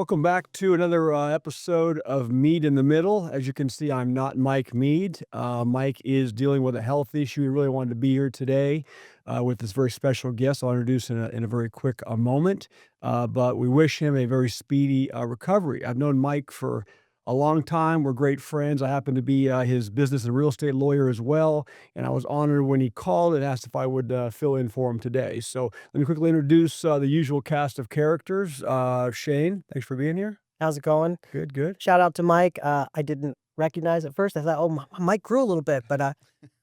Welcome back to another episode of Mead in the Middle. As you can see, I'm not Mike Mead. Mike is dealing with a health issue. He really wanted to be here today with this very special guest. I'll introduce in a very quick moment, but we wish him a very speedy recovery. I've known Mike for a long time. We're great friends. I happen to be his business and real estate lawyer as well, and I was honored when he called and asked if I would fill in for him today. So let me quickly introduce the usual cast of characters. Shane, thanks for being here. How's it going? Good, good. Shout out to Mike. I didn't recognize at first. I thought, oh, Mike grew a little bit, but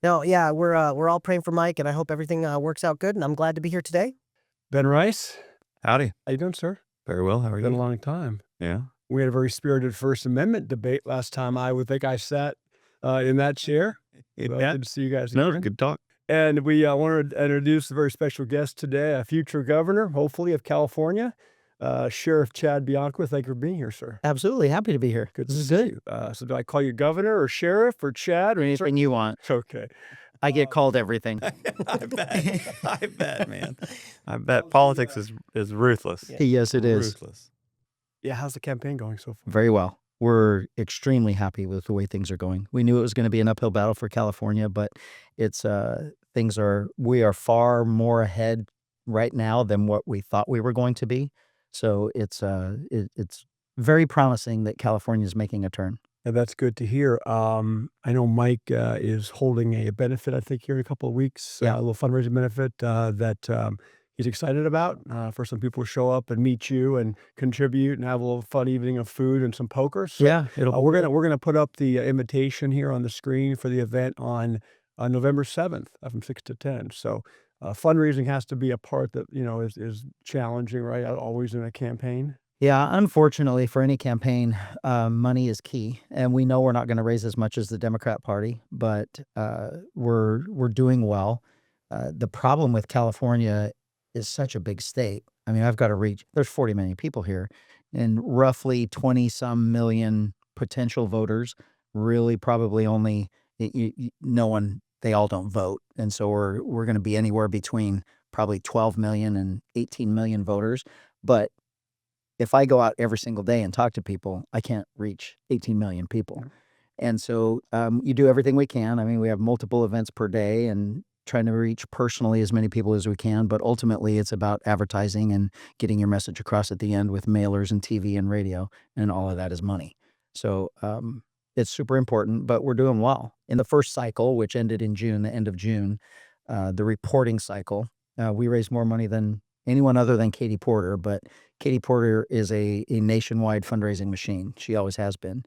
no, yeah, we're all praying for Mike, and I hope everything works out good. And I'm glad to be here today. Ben Rice, Howdy. how you doing, sir? Very well. How are Been a you? long time. Yeah. We had a very spirited First Amendment debate last time. I would think I sat in that chair. Yeah. Good to see you guys No, again. good talk. And we wanted to introduce a very special guest today, a future governor, hopefully, of California, Sheriff Chad Bianco. Thank you for being here, sir. Absolutely happy to be here. Good This to is see good. you. So do I call you governor or sheriff or Chad? Or Anything you want. Okay. I get called everything. I bet, man. I bet politics is ruthless. Yes, it is. Ruthless. Yeah, how's the campaign going so far? Very well. We're extremely happy with the way things are going. We knew it was going to be an uphill battle for California, but it's we are far more ahead right now than what we thought we were going to be. So it's very promising that California is making a turn. Yeah, that's good to hear. I know Mike is holding a benefit, I think, here in a couple of weeks, Yeah. a little fundraising benefit that he's excited about for some people to show up and meet you and contribute and have a little fun evening of food and some poker. So Yeah, we're gonna put up the invitation here on the screen for the event on November 7th from 6 to 10. So fundraising has to be a part that is challenging, right? Always in a campaign. Yeah, unfortunately for any campaign, money is key, and we know we're not going to raise as much as the Democrat Party, but we're doing well. The problem with California is such a big state. I mean, I've got to reach. There's 40 million people here, and roughly 20-some million potential voters. Really, probably only no one. They all don't vote, and so we're going to be anywhere between probably 12 million and 18 million voters, but if I go out every single day and talk to people, I can't reach 18 million people. And so you do everything we can. I mean, we have multiple events per day and trying to reach personally as many people as we can. But ultimately, it's about advertising and getting your message across at the end with mailers and TV and radio. And all of that is money. So it's super important, but we're doing well. In the first cycle, which ended in June, the end of June, the reporting cycle, we raised more money than anyone other than Katie Porter, but Katie Porter is a nationwide fundraising machine. She always has been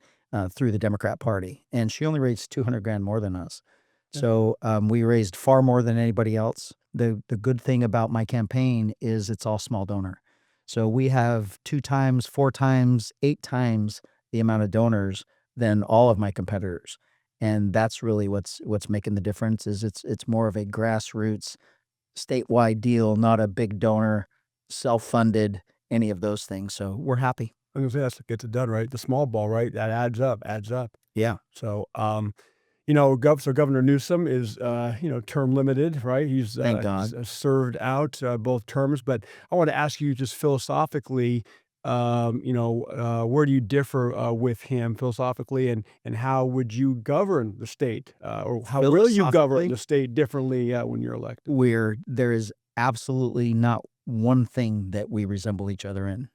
through the Democrat Party, and she only raised 200 grand more than us. So we raised far more than anybody else. The good thing about my campaign is it's all small donor. So we have 2 times, 4 times, 8 times the amount of donors than all of my competitors, and that's really what's making the difference. Is it's more of a grassroots, statewide deal, not a big donor, self-funded, any of those things. So we're happy. I was gonna say that gets it done, right? The small ball, right? That adds up. Yeah. So, so Governor Newsom is, term limited, right? He's Thank God. Served out both terms. But I want to ask you just philosophically, where do you differ with him philosophically, and how would you govern the state, or how will you govern the state differently when you're elected? There is absolutely not one thing that we resemble each other in.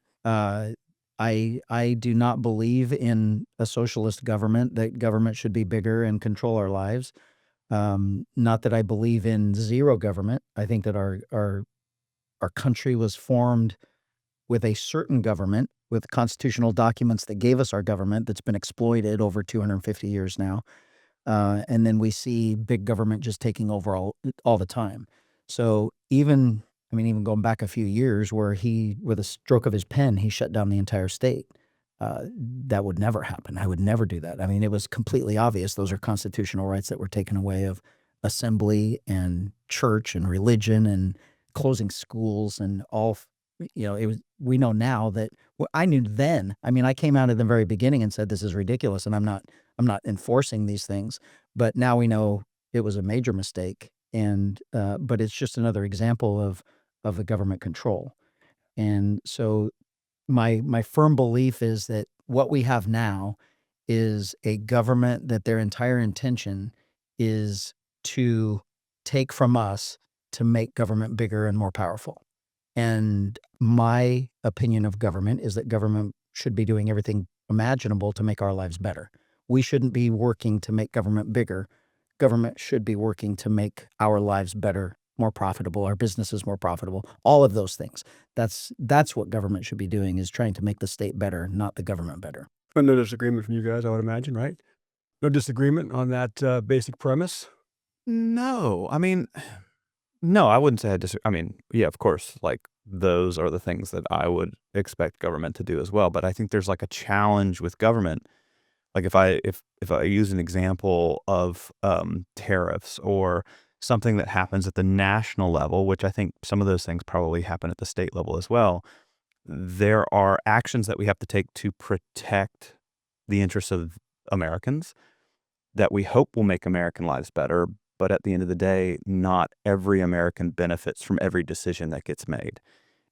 I do not believe in a socialist government, that government should be bigger and control our lives. Not that I believe in zero government. I think that our country was formed with a certain government, with constitutional documents that gave us our government that's been exploited over 250 years now. And then we see big government just taking over all the time. So even going back a few years where with a stroke of his pen, he shut down the entire state. That would never happen. I would never do that. I mean, it was completely obvious. Those are constitutional rights that were taken away of assembly and church and religion and closing schools and all. We know now that I knew then. I mean, I came out at the very beginning and said, this is ridiculous, and I'm not enforcing these things. But now we know it was a major mistake. And but it's just another example of the government control. And so my firm belief is that what we have now is a government that their entire intention is to take from us to make government bigger and more powerful. And my opinion of government is that government should be doing everything imaginable to make our lives better. We shouldn't be working to make government bigger. Government should be working to make our lives better, more profitable, our businesses more profitable, all of those things. That's what government should be doing, is trying to make the state better, not the government better. But no disagreement from you guys, I would imagine, right? No disagreement on that basic premise? No, I mean, no, I wouldn't say I disagree. I mean, yeah, of course, like those are the things that I would expect government to do as well. But I think there's like a challenge with government. Like if I use an example of tariffs or something that happens at the national level, which I think some of those things probably happen at the state level as well, there are actions that we have to take to protect the interests of Americans that we hope will make American lives better. But at the end of the day, not every American benefits from every decision that gets made.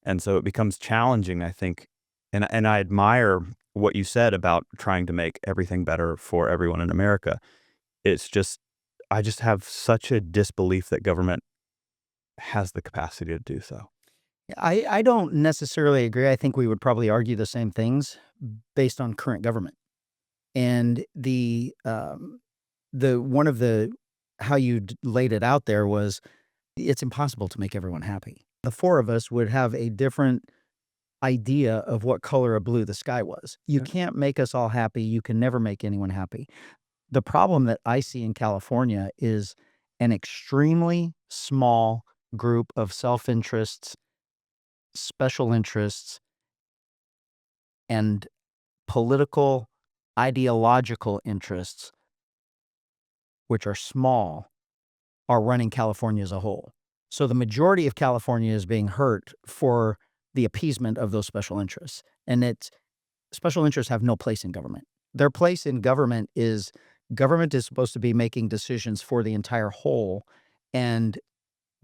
And so it becomes challenging, I think. And I admire what you said about trying to make everything better for everyone in America. It's just, I just have such a disbelief that government has the capacity to do so. I don't necessarily agree. I think we would probably argue the same things based on current government. And the one of the how you laid it out there was, it's impossible to make everyone happy. The four of us would have a different idea of what color of blue the sky was. You can't make us all happy. You can never make anyone happy. The problem that I see in California is an extremely small group of self-interests, special interests, and political, ideological interests, which are small, are running California as a whole. So the majority of California is being hurt for the appeasement of those special interests. And special interests have no place in government. Their place in government is supposed to be making decisions for the entire whole. And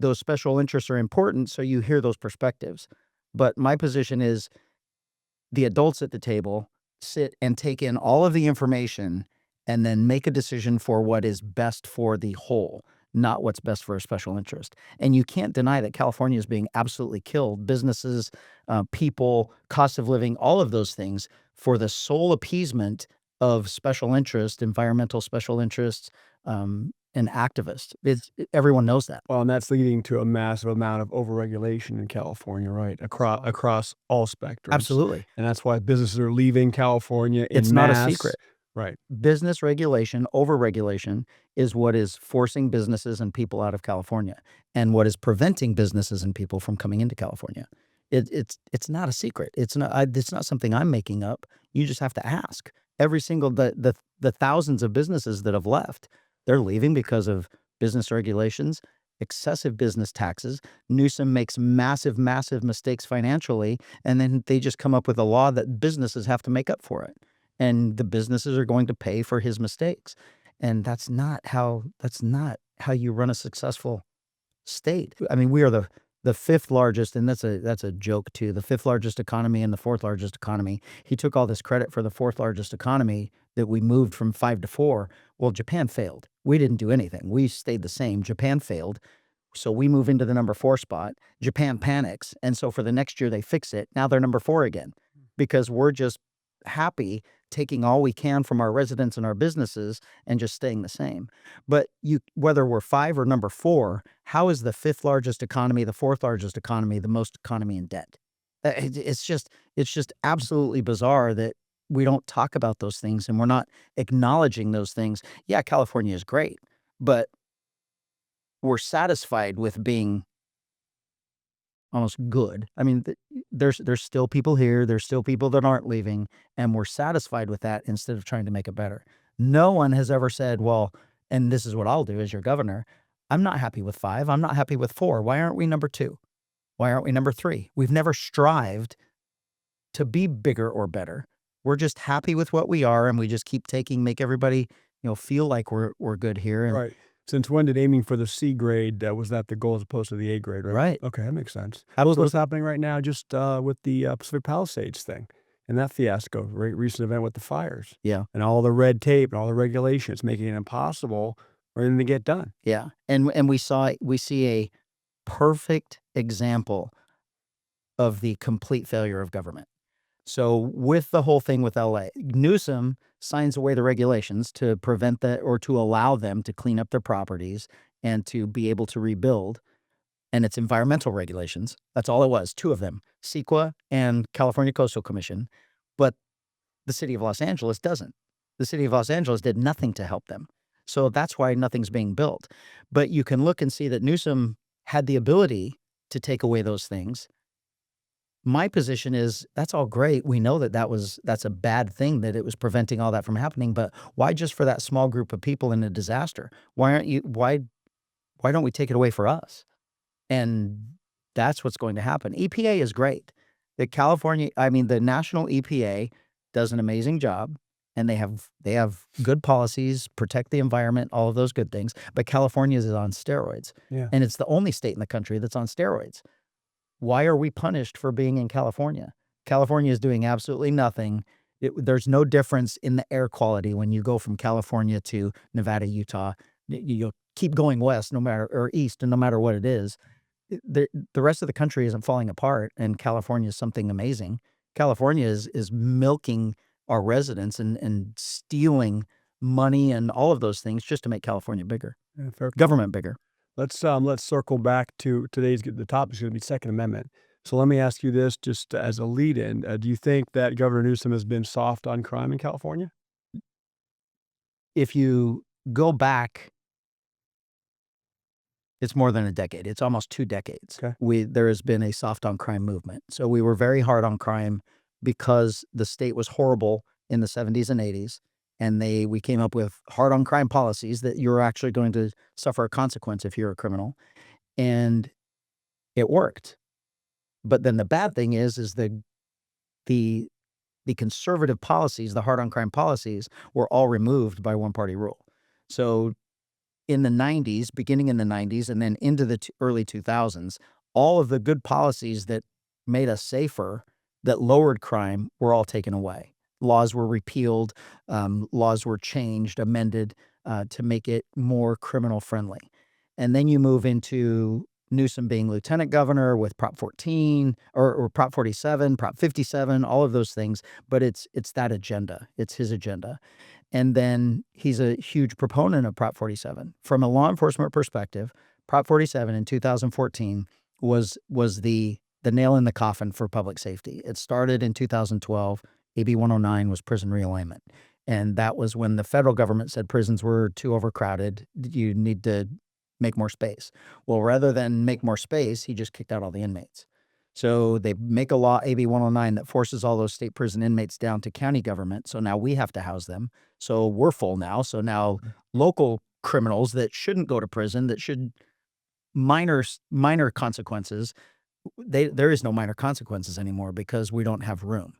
those special interests are important, so you hear those perspectives. But my position is, the adults at the table sit and take in all of the information and then make a decision for what is best for the whole, not what's best for a special interest. And you can't deny that California is being absolutely killed. Businesses, people, cost of living, all of those things for the sole appeasement of special interest, environmental special interests, and activists. Everyone knows that. Well, and that's leading to a massive amount of overregulation in California, right? Across all spectrums. Absolutely. And that's why businesses are leaving California in It's not a mass. secret. Right. Business regulation, overregulation, is what is forcing businesses and people out of California, and what is preventing businesses and people from coming into California. It's not a secret. It's not something I'm making up. You just have to ask. Every single the thousands of businesses that have left, they're leaving because of business regulations, excessive business taxes. Newsom makes massive mistakes financially, and then they just come up with a law that businesses have to make up for it. And the businesses are going to pay for his mistakes. And that's not how you run a successful state. I mean, we are the fifth largest, and that's a joke too, the fifth largest economy and the fourth largest economy. He took all this credit for the fourth largest economy, that we moved from 5 to 4. Well, Japan failed. We didn't do anything. We stayed the same. Japan failed. So we move into the number 4 spot. Japan panics. And so for the next year, they fix it. Now they're number 4 again, because we're just happy taking all we can from our residents and our businesses and just staying the same. But whether we're 5 or number 4, how is the fifth largest economy, the fourth largest economy, the most economy in debt? It's just absolutely bizarre that we don't talk about those things, and we're not acknowledging those things. Yeah, California is great, but we're satisfied with being almost good. I mean, there's still people here. There's still people that aren't leaving, and we're satisfied with that instead of trying to make it better. No one has ever said, well, and this is what I'll do as your governor, I'm not happy with 5. I'm not happy with 4. Why aren't we number 2? Why aren't we number 3? We've never strived to be bigger or better. We're just happy with what we are, and we just keep make everybody, feel like we're good here. And Right. Since when did aiming for the C grade, was that the goal as opposed to the A grade, right? Right. Okay, that makes sense. What's Absolutely. happening right now just with the Pacific Palisades thing and that fiasco, recent event with the fires Yeah. and all the red tape and all the regulations making it impossible for anything to get done. Yeah. And we see a perfect example of the complete failure of government. So with the whole thing with LA, Newsom signs away the regulations to prevent that or to allow them to clean up their properties and to be able to rebuild. And it's environmental regulations. That's all it was, two of them, CEQA and California Coastal Commission. But the city of Los Angeles doesn't. The city of Los Angeles did nothing to help them. So that's why nothing's being built. But you can look and see that Newsom had the ability to take away those things. My position is that's all great. We know that that's a bad thing, that it was preventing all that from happening. But why just for that small group of people in a disaster? Why don't we take it away for us? And that's what's going to happen. EPA is great. The national EPA does an amazing job, and they have good policies, protect the environment, all of those good things. But California is on steroids. Yeah. And it's the only state in the country that's on steroids. Why are we punished for being in California? California is doing absolutely nothing. There's no difference in the air quality when you go from California to Nevada, Utah. You'll keep going west, or east, and no matter what it is. The rest of the country isn't falling apart, and California is something amazing. California is milking our residents and stealing money and all of those things just to make California bigger, Yeah, fair. government bigger. Let's circle back to the topic is going to be Second Amendment. So let me ask you this, just as a lead-in: do you think that Governor Newsom has been soft on crime in California? If you go back, it's more than a decade. It's almost 2 decades. Okay. There has been a soft on crime movement. So we were very hard on crime because the state was horrible in the 70s and 80s. And we came up with hard on crime policies that you're actually going to suffer a consequence if you're a criminal. And it worked. But then the bad thing is the conservative policies, the hard on crime policies, were all removed by one party rule. So in the 90s, beginning in the 90s, and then into the early 2000s, all of the good policies that made us safer, that lowered crime, were all taken away. Laws were repealed, laws were changed, amended to make it more criminal friendly. And then you move into Newsom being lieutenant governor with Prop 14 or Prop 47, Prop 57, all of those things. But it's that agenda. It's his agenda. And then he's a huge proponent of Prop 47. From a law enforcement perspective, Prop 47 in 2014 was the nail in the coffin for public safety. It started in 2012. AB 109 was prison realignment. And that was when the federal government said prisons were too overcrowded. You need to make more space. Well, rather than make more space, he just kicked out all the inmates. So they make a law, AB 109, that forces all those state prison inmates down to county government. So now we have to house them. So we're full now. So now local criminals that shouldn't go to prison, that should minor consequences, there is no minor consequences anymore because we don't have room.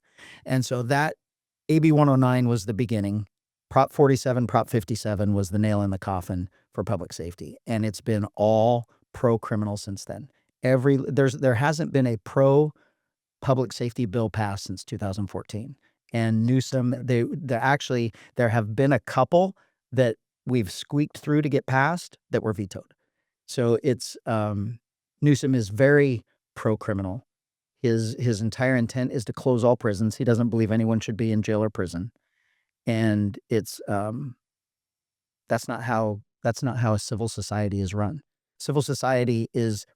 And so that AB 109 was the beginning. Prop 47, Prop 57 was the nail in the coffin for public safety. And it's been all pro-criminal since then. There hasn't been a pro-public safety bill passed since 2014. And Newsom, there have been a couple that we've squeaked through to get passed that were vetoed. So it's Newsom is very pro-criminal. His entire intent is to close all prisons. He doesn't believe anyone should be in jail or prison. And it's that's not how a civil society is run. Civil society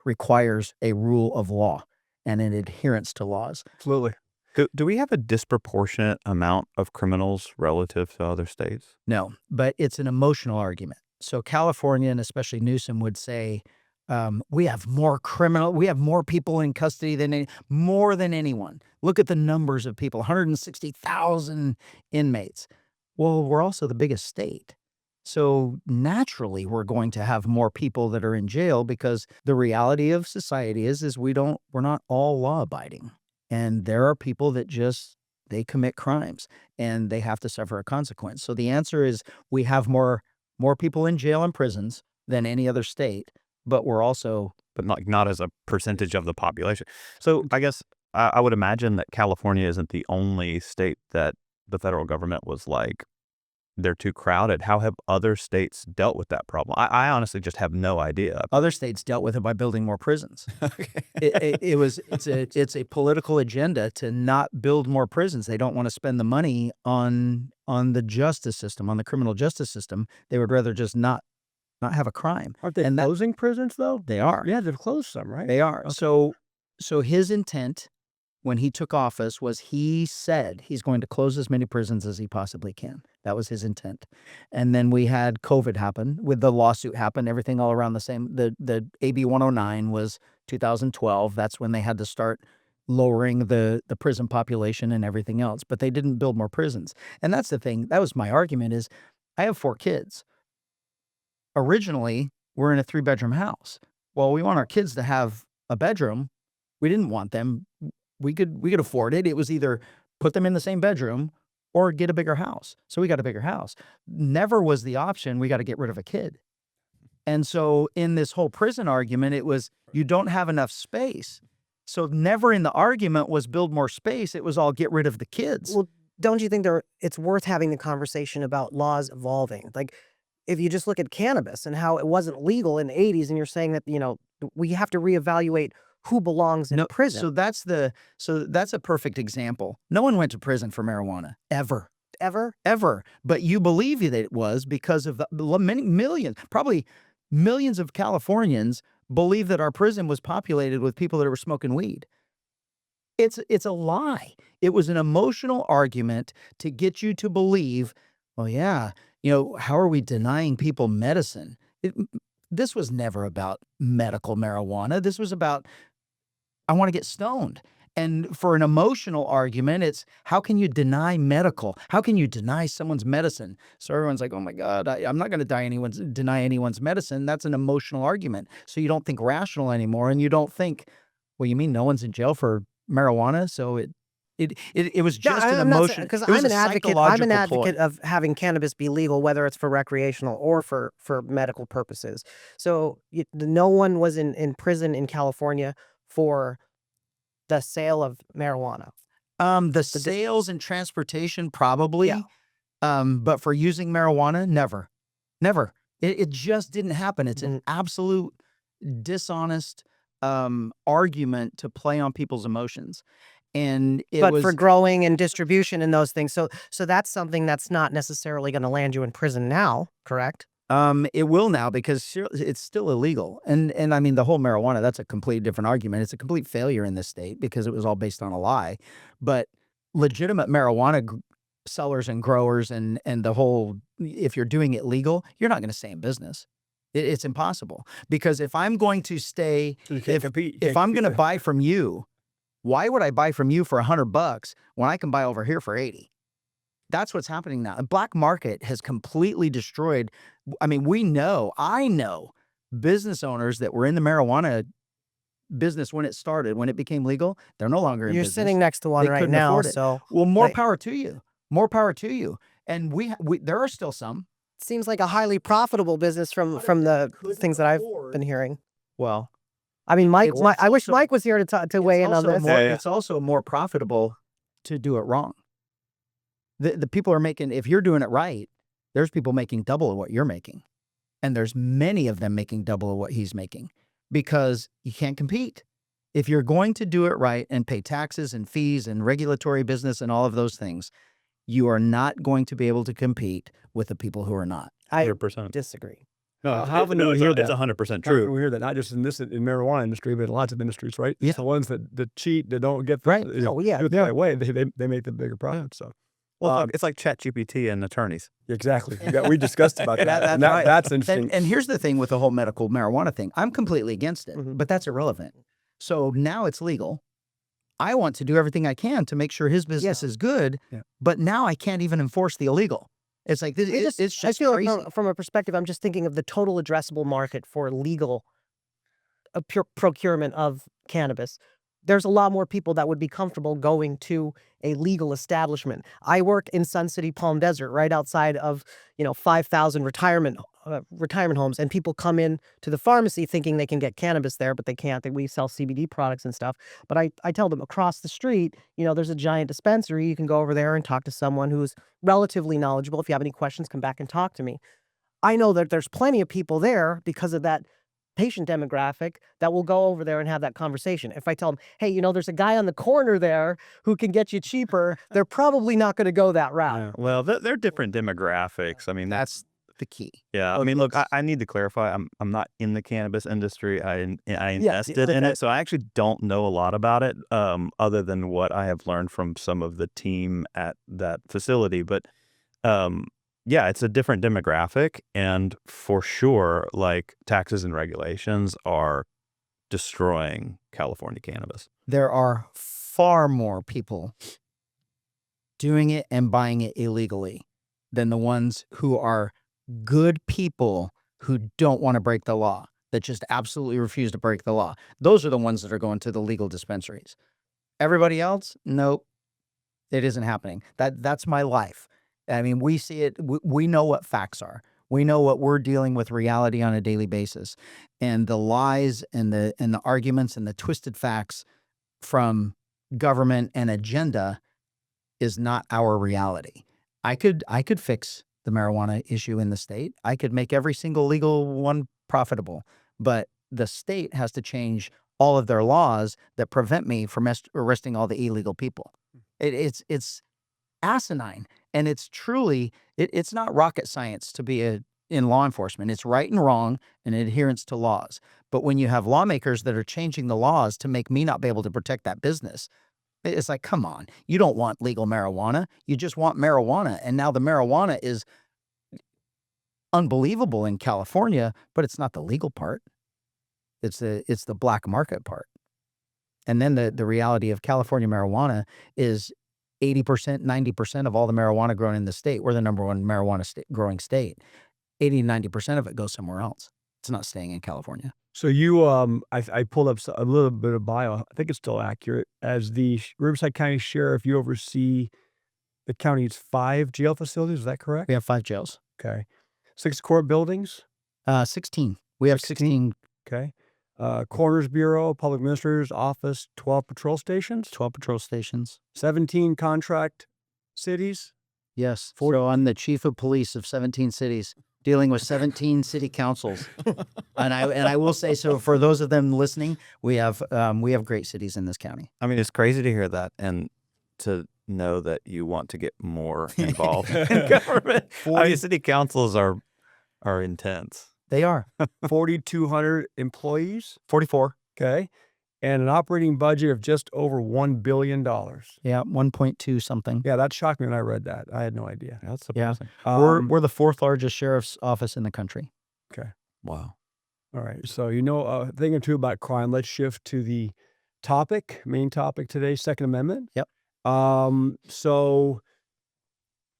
requires a rule of law and an adherence to laws. Absolutely. Do we have a disproportionate amount of criminals relative to other states? No, but it's an emotional argument. So California, and especially Newsom, would say, we have more people in custody more than anyone. Look at the numbers of people, 160,000 inmates. Well, we're also the biggest state. So naturally, we're going to have more people that are in jail because the reality of society is we're not all law abiding. And there are people that they commit crimes and they have to suffer a consequence. So the answer is we have more people in jail and prisons, than any other state, but we're also but not as a percentage of the population. So I guess I would imagine that California isn't the only state that the federal government was like, they're too crowded. How have other states dealt with that problem? I honestly just have no idea. other states dealt with it by building more prisons. Okay. It's a political agenda to not build more prisons. They don't want to spend the money on the justice system, on the criminal justice system. They would rather just not have a crime. Aren't they And that- closing prisons though? They are. Yeah, they've closed some, right? They are. Okay. So his intent when he took office was he said he's going to close as many prisons as he possibly can. That was his intent. And then we had COVID happen, with the lawsuit happen, everything all around the same. The AB 109 was 2012. That's when they had to start lowering the prison population and everything else. But they didn't build more prisons. And that's the thing. That was my argument is I have 4 kids. Originally, we're in a 3-bedroom house. Well, we want our kids to have a bedroom. We didn't want them. We could afford it. It was either put them in the same bedroom or get a bigger house. So we got a bigger house. Never was the option, we got to get rid of a kid. And so in this whole prison argument, it was you don't have enough space. So never in the argument was build more space. It was all get rid of the kids. Well, don't you think it's worth having the conversation about laws evolving? Like, if you just look at cannabis and how it wasn't legal in the 80s, and you're saying that, we have to reevaluate who belongs in prison. So that's a perfect example. No one went to prison for marijuana ever. Ever. But you believe that it was because of the many millions, probably millions of Californians believe that our prison was populated with people that were smoking weed. It's a lie. It was an emotional argument to get you to believe, well, yeah, how are we denying people medicine? This was never about medical marijuana. This was about, I want to get stoned. And for an emotional argument, it's how can you deny medical? How can you deny someone's medicine? So everyone's like, oh my God, I'm not going to deny anyone's medicine. That's an emotional argument. So you don't think rational anymore. And you don't think, well, you mean no one's in jail for marijuana? So it was just an emotion. Because It was I'm a an advocate. I'm psychological an ploy. advocate of having cannabis be legal, whether it's for recreational or for medical purposes. So no one was in prison in California for the sale of marijuana. The sales and transportation probably, but for using marijuana, never. It just didn't happen. It's an absolute dishonest argument to play on people's emotions. And But for growing and distribution and those things. So that's something that's not necessarily going to land you in prison now, correct? It will now because it's still illegal. And I mean, the whole marijuana, that's a completely different argument. It's a complete failure in this state because it was all based on a lie. But legitimate marijuana sellers and growers and the whole, if you're doing it legal, you're not going to stay in business. It's impossible. Because if I'm going to stay, So you can't compete. if I'm going to buy from you, why would I buy from you for $100 when I can buy over here for 80? That's what's happening now. The black market has completely destroyed. I mean, I know business owners that were in the marijuana business when it started, when it became legal. They're no longer in You're business. sitting next to one They right couldn't now. afford it. So Well, more like- power to you. More power to you. And we there are still some. it seems like a highly profitable business from the things that I've been hearing. Well, I mean, I wish also- Mike was here to weigh in on this. It's also more profitable to do it wrong. The people are making, if you're doing it right, there's people making double of what you're making. And there's many of them making double of what he's making because you can't compete. If you're going to do it right and pay taxes and fees and regulatory business and all of those things, you are not going to be able to compete with the people who are not. I 100%. disagree. No, how often do we hear It's that? 100% How often true. We hear that not just in marijuana industry, but in lots of industries, right? Yeah. It's the ones that cheat, that don't get Right. Oh, yeah. do it the right way. They make the bigger profit. So Well, it's like ChatGPT and attorneys. exactly, we discussed about that. That's and right. That's interesting. And here's the thing with the whole medical marijuana thing. I'm completely against it, Mhm. but that's irrelevant. So now it's legal. I want to do everything I can to make sure his business is good, Yeah. but now I can't even enforce the illegal. It's like this. It's just I feel crazy. like from a perspective, I'm just thinking of the total addressable market for legal procurement of cannabis. there's a lot more people that would be comfortable going to a legal establishment. I work in Sun City, Palm Desert, right outside of 5,000 retirement homes, and people come in to the pharmacy thinking they can get cannabis there, but they can't. We sell CBD products and stuff. But I tell them across the street, there's a giant dispensary. You can go over there and talk to someone who's relatively knowledgeable. If you have any questions, come back and talk to me. I know that there's plenty of people there because of that patient demographic that will go over there and have that conversation. If I tell them, hey, there's a guy on the corner there who can get you cheaper, they're probably not going to go that route. Yeah. Well, they're different demographics. I mean, That's the key. yeah. I mean, look, I need to clarify. I'm not in the cannabis industry. I invested in it, so I actually don't know a lot about it, other than what I have learned from some of the team at that facility. But yeah, it's a different demographic, and for sure, like taxes and regulations are destroying California cannabis. There are far more people doing it and buying it illegally than the ones who are good people who don't want to break the law, that just absolutely refuse to break the law. Those are the ones that are going to the legal dispensaries. Everybody else, nope, it isn't happening. That's my life. I mean, we see it. We know what facts are. We know what we're dealing with reality on a daily basis, and the lies and the arguments and the twisted facts from government and agenda is not our reality. I could fix the marijuana issue in the state. I could make every single legal one profitable, but the state has to change all of their laws that prevent me from arresting all the illegal people. It's asinine, and it's truly it's not rocket science to be in law enforcement. It's right and wrong and adherence to laws. But when you have lawmakers that are changing the laws to make me not be able to protect that business, it's like, come on, you don't want legal marijuana. You just want marijuana. And now the marijuana is unbelievable in California, but it's not the legal part. It's the black market part. And then the reality of California marijuana is 80%, 90% of all the marijuana grown in the state. We're the number one marijuana growing state. 80 to 90% of it goes somewhere else. It's not staying in California. So you, I pulled up a little bit of bio. I think it's still accurate. As the Riverside County Sheriff, you oversee the county's 5 jail facilities. Is that correct? We have 5 jails. Okay. 6 court buildings. 16. We have 16. Okay. Coroner's Bureau, Public Administrator's Office, 12 patrol stations. 12 patrol stations. 17 contract cities. Yes. So I'm the chief of police of 17 cities, dealing with 17 city councils. And I will say, so for those of them listening, we have great cities in this county. I mean, it's crazy to hear that and to know that you want to get more involved in government. I mean, city councils are intense. They are. 4,200 employees. 44. Okay. And an operating budget of just over $1 billion. Yeah, 1.2 something. Yeah, that shocked me when I read that. I had no idea. That's surprising. We're the 4th largest sheriff's office in the country. Okay. Wow. All right. So a thing or two about crime. Let's shift to the main topic today, Second Amendment. Yep. So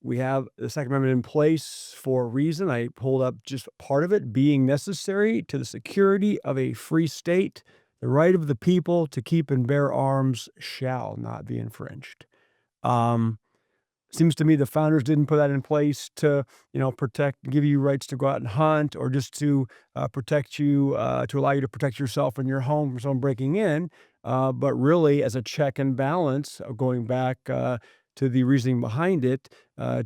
we have the Second Amendment in place for a reason. I pulled up just part of it, being necessary to the security of a free state. The right of the people to keep and bear arms shall not be infringed. Seems to me the founders didn't put that in place to, protect, give you rights to go out and hunt, or just to protect you, to allow you to protect yourself and your home from someone breaking in, but really as a check and balance, going back to the reasoning behind it,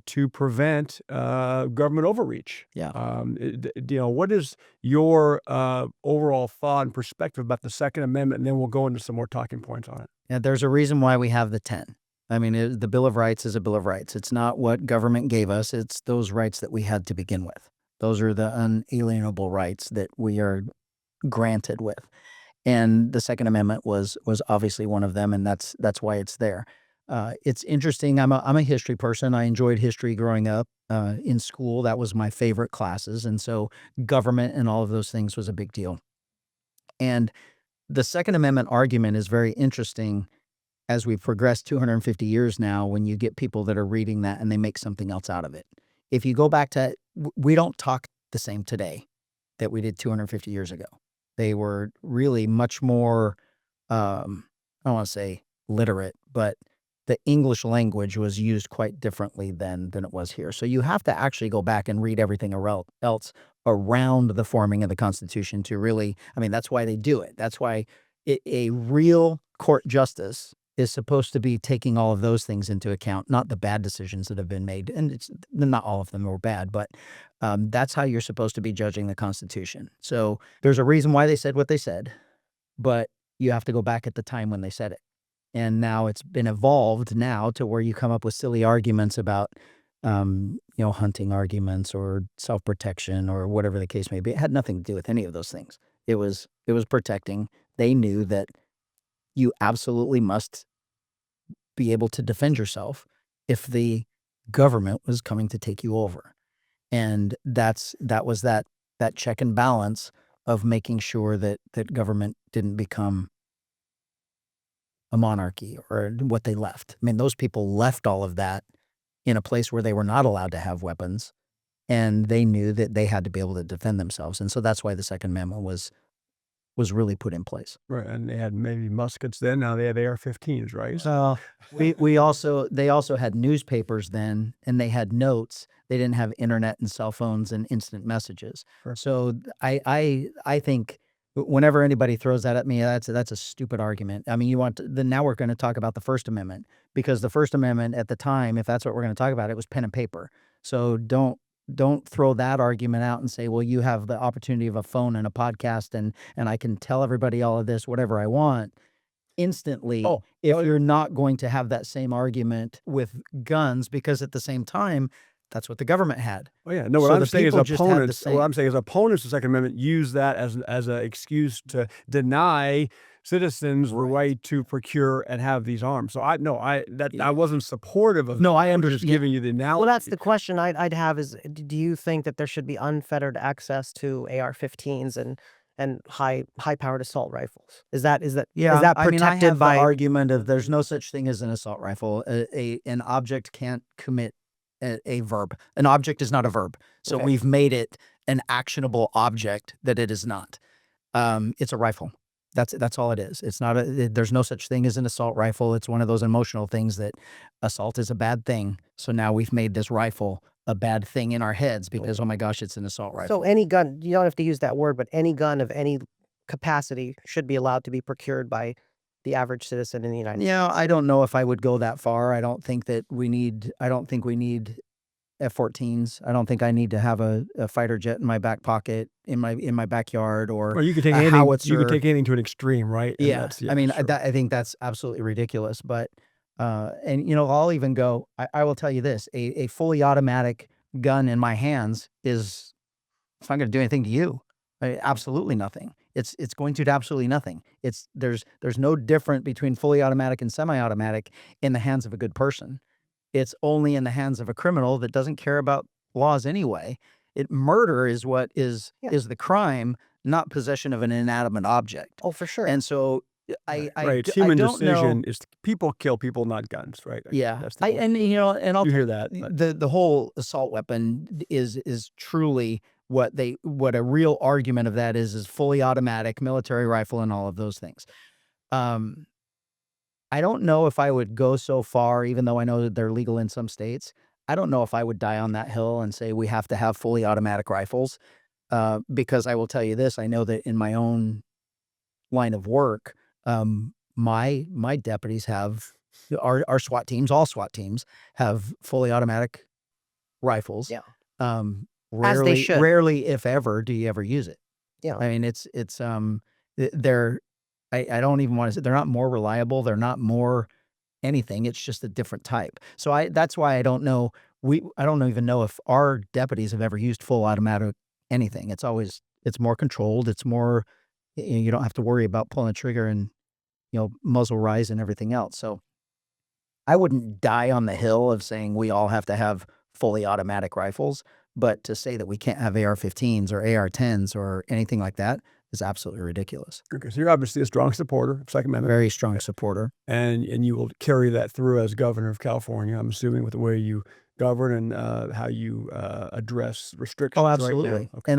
to prevent government overreach. Yeah. What is your overall thought and perspective about the Second Amendment? And then we'll go into some more talking points on it. Yeah, there's a reason why we have the 10. I mean, the Bill of Rights is a Bill of Rights. It's not what government gave us. It's those rights that we had to begin with. Those are the unalienable rights that we are granted with. And the Second Amendment was obviously one of them, and that's why it's there. It's interesting. I'm a history person. I enjoyed history growing up in school. That was my favorite classes. And so government and all of those things was a big deal. And the Second Amendment argument is very interesting as we progress 250 years now, when you get people that are reading that and they make something else out of it. If you go back to, we don't talk the same today that we did 250 years ago. They were really much more I don't want to say literate, but the English language was used quite differently then than it was here. So you have to actually go back and read everything else around the forming of the Constitution to really, I mean, that's why they do it. That's why a real court justice is supposed to be taking all of those things into account, not the bad decisions that have been made. And it's not all of them were bad, but that's how you're supposed to be judging the Constitution. So there's a reason why they said what they said, but you have to go back at the time when they said it. And now it's been evolved now to where you come up with silly arguments about, hunting arguments or self-protection or whatever the case may be. It had nothing to do with any of those things. It was protecting. They knew that you absolutely must be able to defend yourself if the government was coming to take you over. And that was that check and balance of making sure that government didn't become a monarchy or what they left. I mean, those people left all of that in a place where they were not allowed to have weapons, and they knew that they had to be able to defend themselves. And so that's why the Second Amendment was really put in place. Right, and they had maybe muskets then. Now they have AR-15s, right? So they also had newspapers then, and they had notes. They didn't have internet and cell phones and instant messages. Sure. So I think whenever anybody throws that at me, that's a stupid argument. I mean, now we're going to talk about the First Amendment, because the First Amendment at the time, if that's what we're going to talk about, it was pen and paper. So don't throw that argument out and say, well, you have the opportunity of a phone and a podcast and I can tell everybody all of this, whatever I want instantly. If you're not going to have that same argument with guns, because at the same time, that's what the government had. Oh yeah, no. What So I'm the saying is people just had the opponents. same- What I'm saying is opponents of the Second Amendment use that as an excuse to deny citizens the right to procure and have these arms. So I wasn't supportive of. No, I Just understand. giving you the analogy. Well, that's the question I'd have is, do you think that there should be unfettered access to AR-15s and high-powered assault rifles? Is that Yeah, is that I mean, I protected have by the argument of there's no such thing as an assault rifle. An object can't commit a verb. An object is not a verb. So Okay. we've made it an actionable object that it is not. It's a rifle. That's all it is. It's not there's no such thing as an assault rifle. It's one of those emotional things that assault is a bad thing. So now we've made this rifle a bad thing in our heads because, oh my gosh, it's an assault rifle. So any gun, you don't have to use that word, but any gun of any capacity should be allowed to be procured by the average citizen in the United States. Yeah, I don't know if I would go that far. I don't think we need F-14s. I don't think I need to have a fighter jet in my back pocket in my backyard or Well, you could take a anything. You howitzer. could take anything to an extreme, right? And Yeah, that's- I mean, sure. I think that's absolutely ridiculous. But and I'll even go. I will tell you this: a fully automatic gun in my hands it's not going to do anything to you. Absolutely nothing. It's going to do absolutely nothing. There's no difference between fully automatic and semi-automatic in the hands of a good person. It's only in the hands of a criminal that doesn't care about laws anyway. Murder is what is the crime, not possession of an inanimate object. Oh, for sure. And so Right. It's I human don't know. decision. Is people kill people, not guns, right? Yeah, That's the whole- and I'll you hear that. But the whole assault weapon is truly what a real argument of that is fully automatic military rifle and all of those things. I don't know if I would go so far, even though I know that they're legal in some states. I don't know if I would die on that hill and say we have to have fully automatic rifles, because I will tell you this: I know that in my own line of work, my deputies have our SWAT teams, all SWAT teams have fully automatic rifles. Yeah. Rarely, As they should. rarely, if ever, do you ever use it. Yeah. I mean, they're, I don't even want to say they're not more reliable. They're not more anything. It's just a different type. So that's why I don't know. I don't even know if our deputies have ever used full automatic anything. It's more controlled. It's more, you don't have to worry about pulling a trigger and, muzzle rise and everything else. So I wouldn't die on the hill of saying we all have to have fully automatic rifles, but to say that we can't have AR-15s or AR-10s or anything like that is absolutely ridiculous. okay, so you're obviously a strong supporter of Second Amendment, Very strong supporter. and you will carry that through as governor of California. I'm assuming with the way you govern and how you address restrictions. Oh, right now. absolutely. Okay.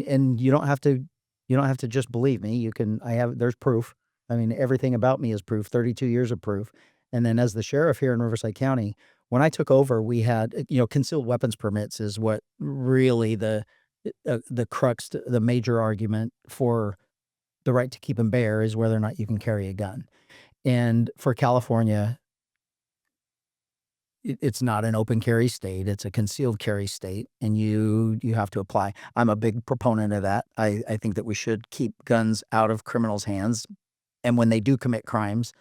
And you don't have to just believe me. There's proof. I mean, everything about me is proof, 32 years of proof. And then as the sheriff here in Riverside County, when I took over, we had, concealed weapons permits is what really the crux, the major argument for the right to keep and bear is whether or not you can carry a gun. And for California, it's not an open carry state, it's a concealed carry state, and you have to apply. I'm a big proponent of that. I think that we should keep guns out of criminals' hands, and when they do commit crimes,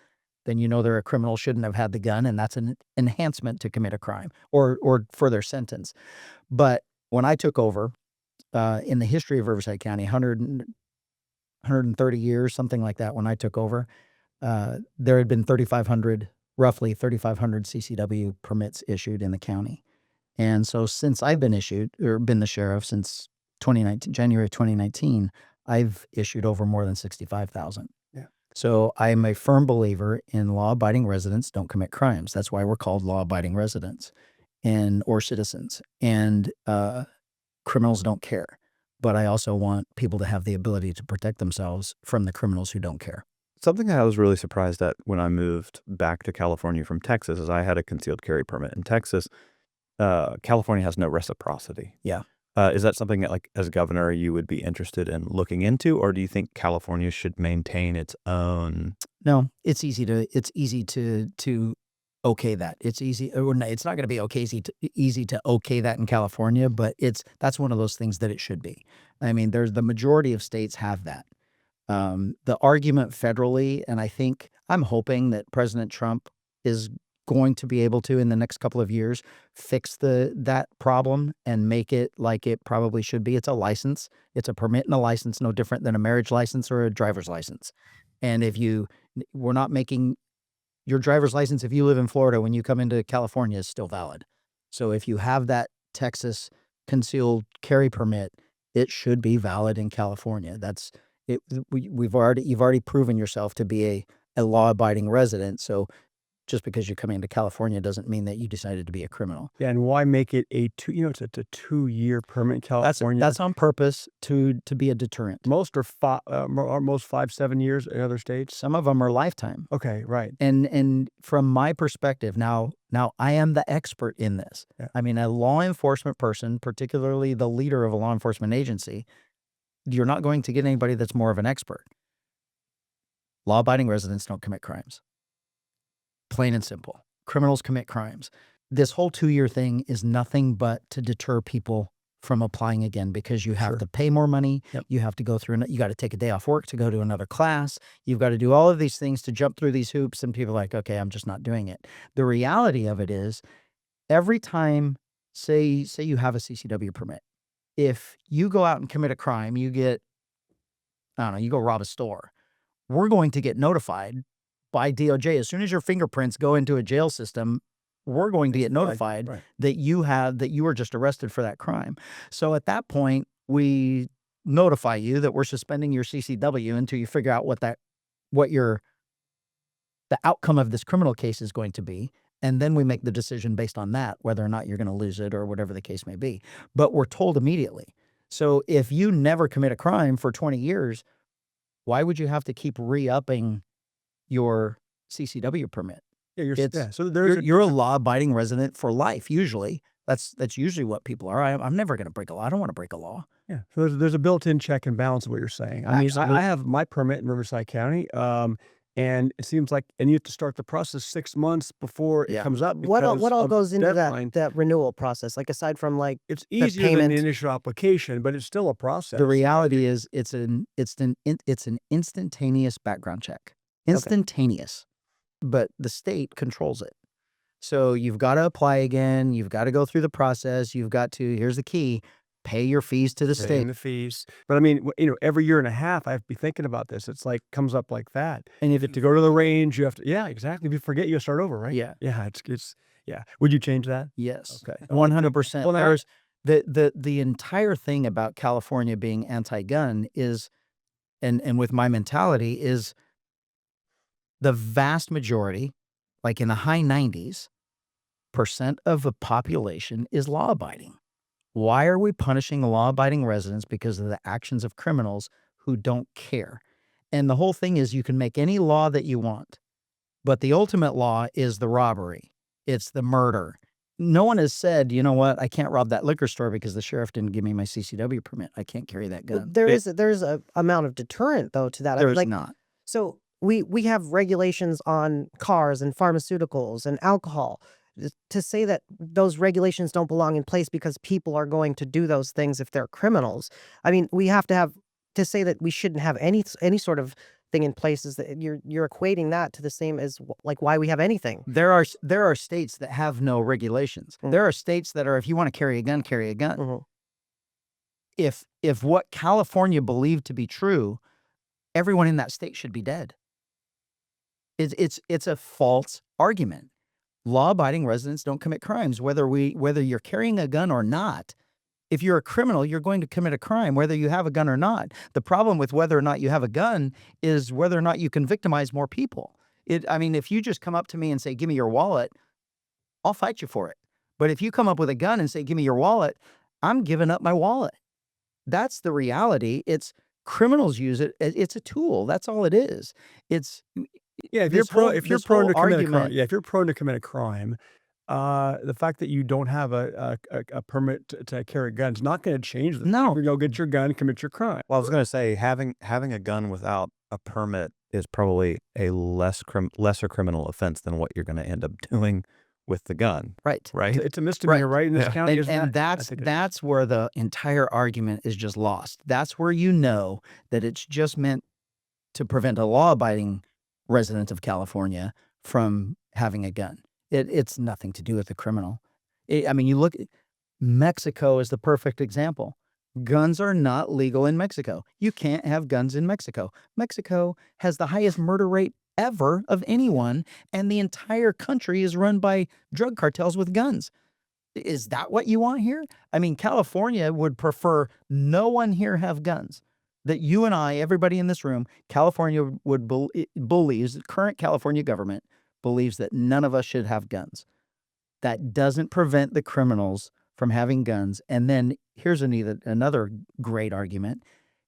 then they're a criminal, shouldn't have had the gun, and that's an enhancement to commit a crime or for their sentence. But when I took over, in the history of Riverside County, 130 years, something like that, when I took over, there had been roughly 3,500 CCW permits issued in the county. And so since I've been the sheriff since January 2019, I've issued over more than 65,000. Yeah. So I'm a firm believer in law-abiding residents don't commit crimes. That's why we're called law-abiding residents or citizens. And criminals don't care. But I also want people to have the ability to protect themselves from the criminals who don't care. Something I was really surprised at when I moved back to California from Texas is I had a concealed carry permit in Texas. California has no reciprocity. Yeah. Is that something that, like, as governor, you would be interested in looking into, or do you think California should maintain its own? No, it's easy to okay that. It's easy, or no, it's not going to be easy to okay that in California, but that's one of those things that it should be. I mean, the majority of states have that. The argument federally, and I'm hoping that President Trump is going to be able to, in the next couple of years, fix that problem and make it like it probably should be. It's a license. It's a permit and a license, no different than a marriage license or a driver's license. And we're not making your driver's license, if you live in Florida, when you come into California, is still valid. So if you have that Texas concealed carry permit, it should be valid in California. That's it. You've already proven yourself to be a law-abiding resident. So just because you come into California doesn't mean that you decided to be a criminal. Yeah, and why make it it's a 2-year permit in California? That's on purpose to be a deterrent. Most are 5-7 years in other states. Some of them are lifetime. Okay, right. And from my perspective, now I am the expert in this. Yeah. I mean, a law enforcement person, particularly the leader of a law enforcement agency, you're not going to get anybody that's more of an expert. Law-abiding residents don't commit crimes. Plain and simple. Criminals commit crimes. This whole 2-year thing is nothing but to deter people from applying again, because you have to pay more money. Yep. You have to go through, you got to take a day off work to go to another class. You've got to do all of these things to jump through these hoops, and people are like, okay, I'm just not doing it. The reality of it is, every time, say you have a CCW permit, if you go out and commit a crime, you go rob a store, we're going to get notified by DOJ. As soon as your fingerprints go into a jail system, we're going to get notified that you were just arrested for that crime. So at that point, we notify you that we're suspending your CCW until you figure out what the outcome of this criminal case is going to be. And then we make the decision based on that, whether or not you're going to lose it or whatever the case may be. But we're told immediately. So if you never commit a crime for 20 years, why would you have to keep re-upping your CCW permit? Yeah, so you're a law-abiding resident for life. Usually, that's usually what people are. I'm never going to break a law. I don't want to break a law. Yeah, so there's a built-in check and balance of what you're saying. I mean, I have my permit in Riverside County, and it seems like, and you have to start the process 6 months before it comes up. What all goes into deadline. that renewal process? Like, aside from It's easier than payment? the initial application, but it's still a process. The reality is, it's an instantaneous background check. Instantaneous. But the state controls it. So you've got to apply again. You've got to go through the process. You've got to, here's the key, pay your fees to the state. Paying the fees. But I mean, every year and a half, I have to be thinking about this. It's like, comes up like that. And if To go to the range, you have to, yeah, exactly. If you forget, you start over, right? Yeah. Yeah, it's yeah. Would you change that? Yes. Okay. 100%. Well, now- There's the entire thing about California being anti-gun is, and with my mentality, is the vast majority, like in the high 90s% of the population is law-abiding. Why are we punishing law-abiding residents because of the actions of criminals who don't care? And the whole thing is you can make any law that you want, but the ultimate law is the robbery. It's the murder. No one has said, you know what, I can't rob that liquor store because the sheriff didn't give me my CCW permit. I can't carry that gun. There's a amount of deterrent though to that. There's Like, not. so we have regulations on cars and pharmaceuticals and alcohol. To say that those regulations don't belong in place because people are going to do those things if they're criminals. I mean, we have to say that we shouldn't have any sort of thing in place is that you're equating that to the same as like why we have anything. There are states that have no regulations. There are states that are, if you want to carry a gun, carry a gun. Mhm. If what California believed to be true, everyone in that state should be dead. It's a false argument. Law-abiding residents don't commit crimes, whether you're carrying a gun or not. If you're a criminal, you're going to commit a crime, whether you have a gun or not. The problem with whether or not you have a gun is whether or not you can victimize more people. I mean, if you just come up to me and say, give me your wallet, I'll fight you for it. But if you come up with a gun and say, give me your wallet, I'm giving up my wallet. That's the reality. Criminals use it. It's a tool. That's all it is. Yeah, if you're prone to commit a crime, if you're prone to commit a crime, the fact that you don't have a permit to carry a gun is not going to change the No. You go get your gun, commit your crime. Well, I was going to say having a gun without a permit is probably a lesser criminal offense than what you're going to end up doing with the gun. Right. Right. It's a misdemeanor, right, in this county. And that's where the entire argument is just lost. That's where you know that it's just meant to prevent a law-abiding resident of California from having a gun. It's nothing to do with the criminal. I mean, you look, Mexico is the perfect example. Guns are not legal in Mexico. You can't have guns in Mexico. Mexico has the highest murder rate ever of anyone, and the entire country is run by drug cartels with guns. Is that what you want here? I mean, California would prefer no one here have guns. That you and I, everybody in this room, California believes, the current California government believes that none of us should have guns. That doesn't prevent the criminals from having guns. And then here's another great argument.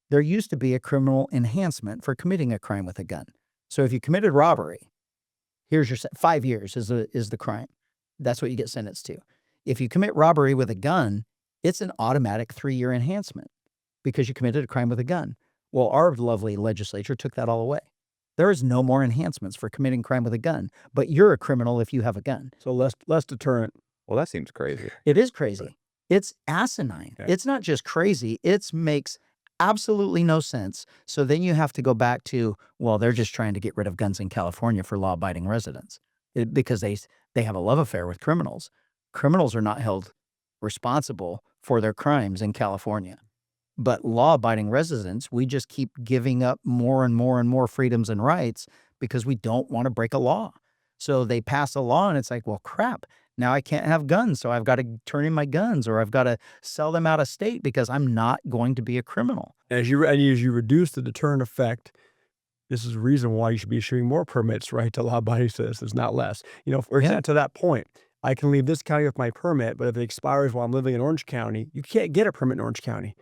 There used to be a criminal enhancement for committing a crime with a gun. So if you committed robbery, here's your 5 years is the crime. That's what you get sentenced to. If you commit robbery with a gun, it's an automatic 3-year enhancement because you committed a crime with a gun. Well, our lovely legislature took that all away. There is no more enhancements for committing crime with a gun, but you're a criminal if you have a gun. So less deterrent. Well, that seems crazy. It is crazy. It's asinine. Okay. It's not just crazy. It makes absolutely no sense. So then you have to go back to, well, they're just trying to get rid of guns in California for law-abiding residents because they have a love affair with criminals. Criminals are not held responsible for their crimes in California. But law-abiding residents, we just keep giving up more and more and more freedoms and rights because we don't want to break a law. So they pass a law and it's like, well, crap, now I can't have guns. So I've got to turn in my guns or I've got to sell them out of state because I'm not going to be a criminal. As you reduce the deterrent effect, this is the reason why you should be issuing more permits, right, to law-abiding citizens, not less. For example, to that point, I can leave this county with my permit, but if it expires while I'm living in Orange County, you can't get a permit in Orange County.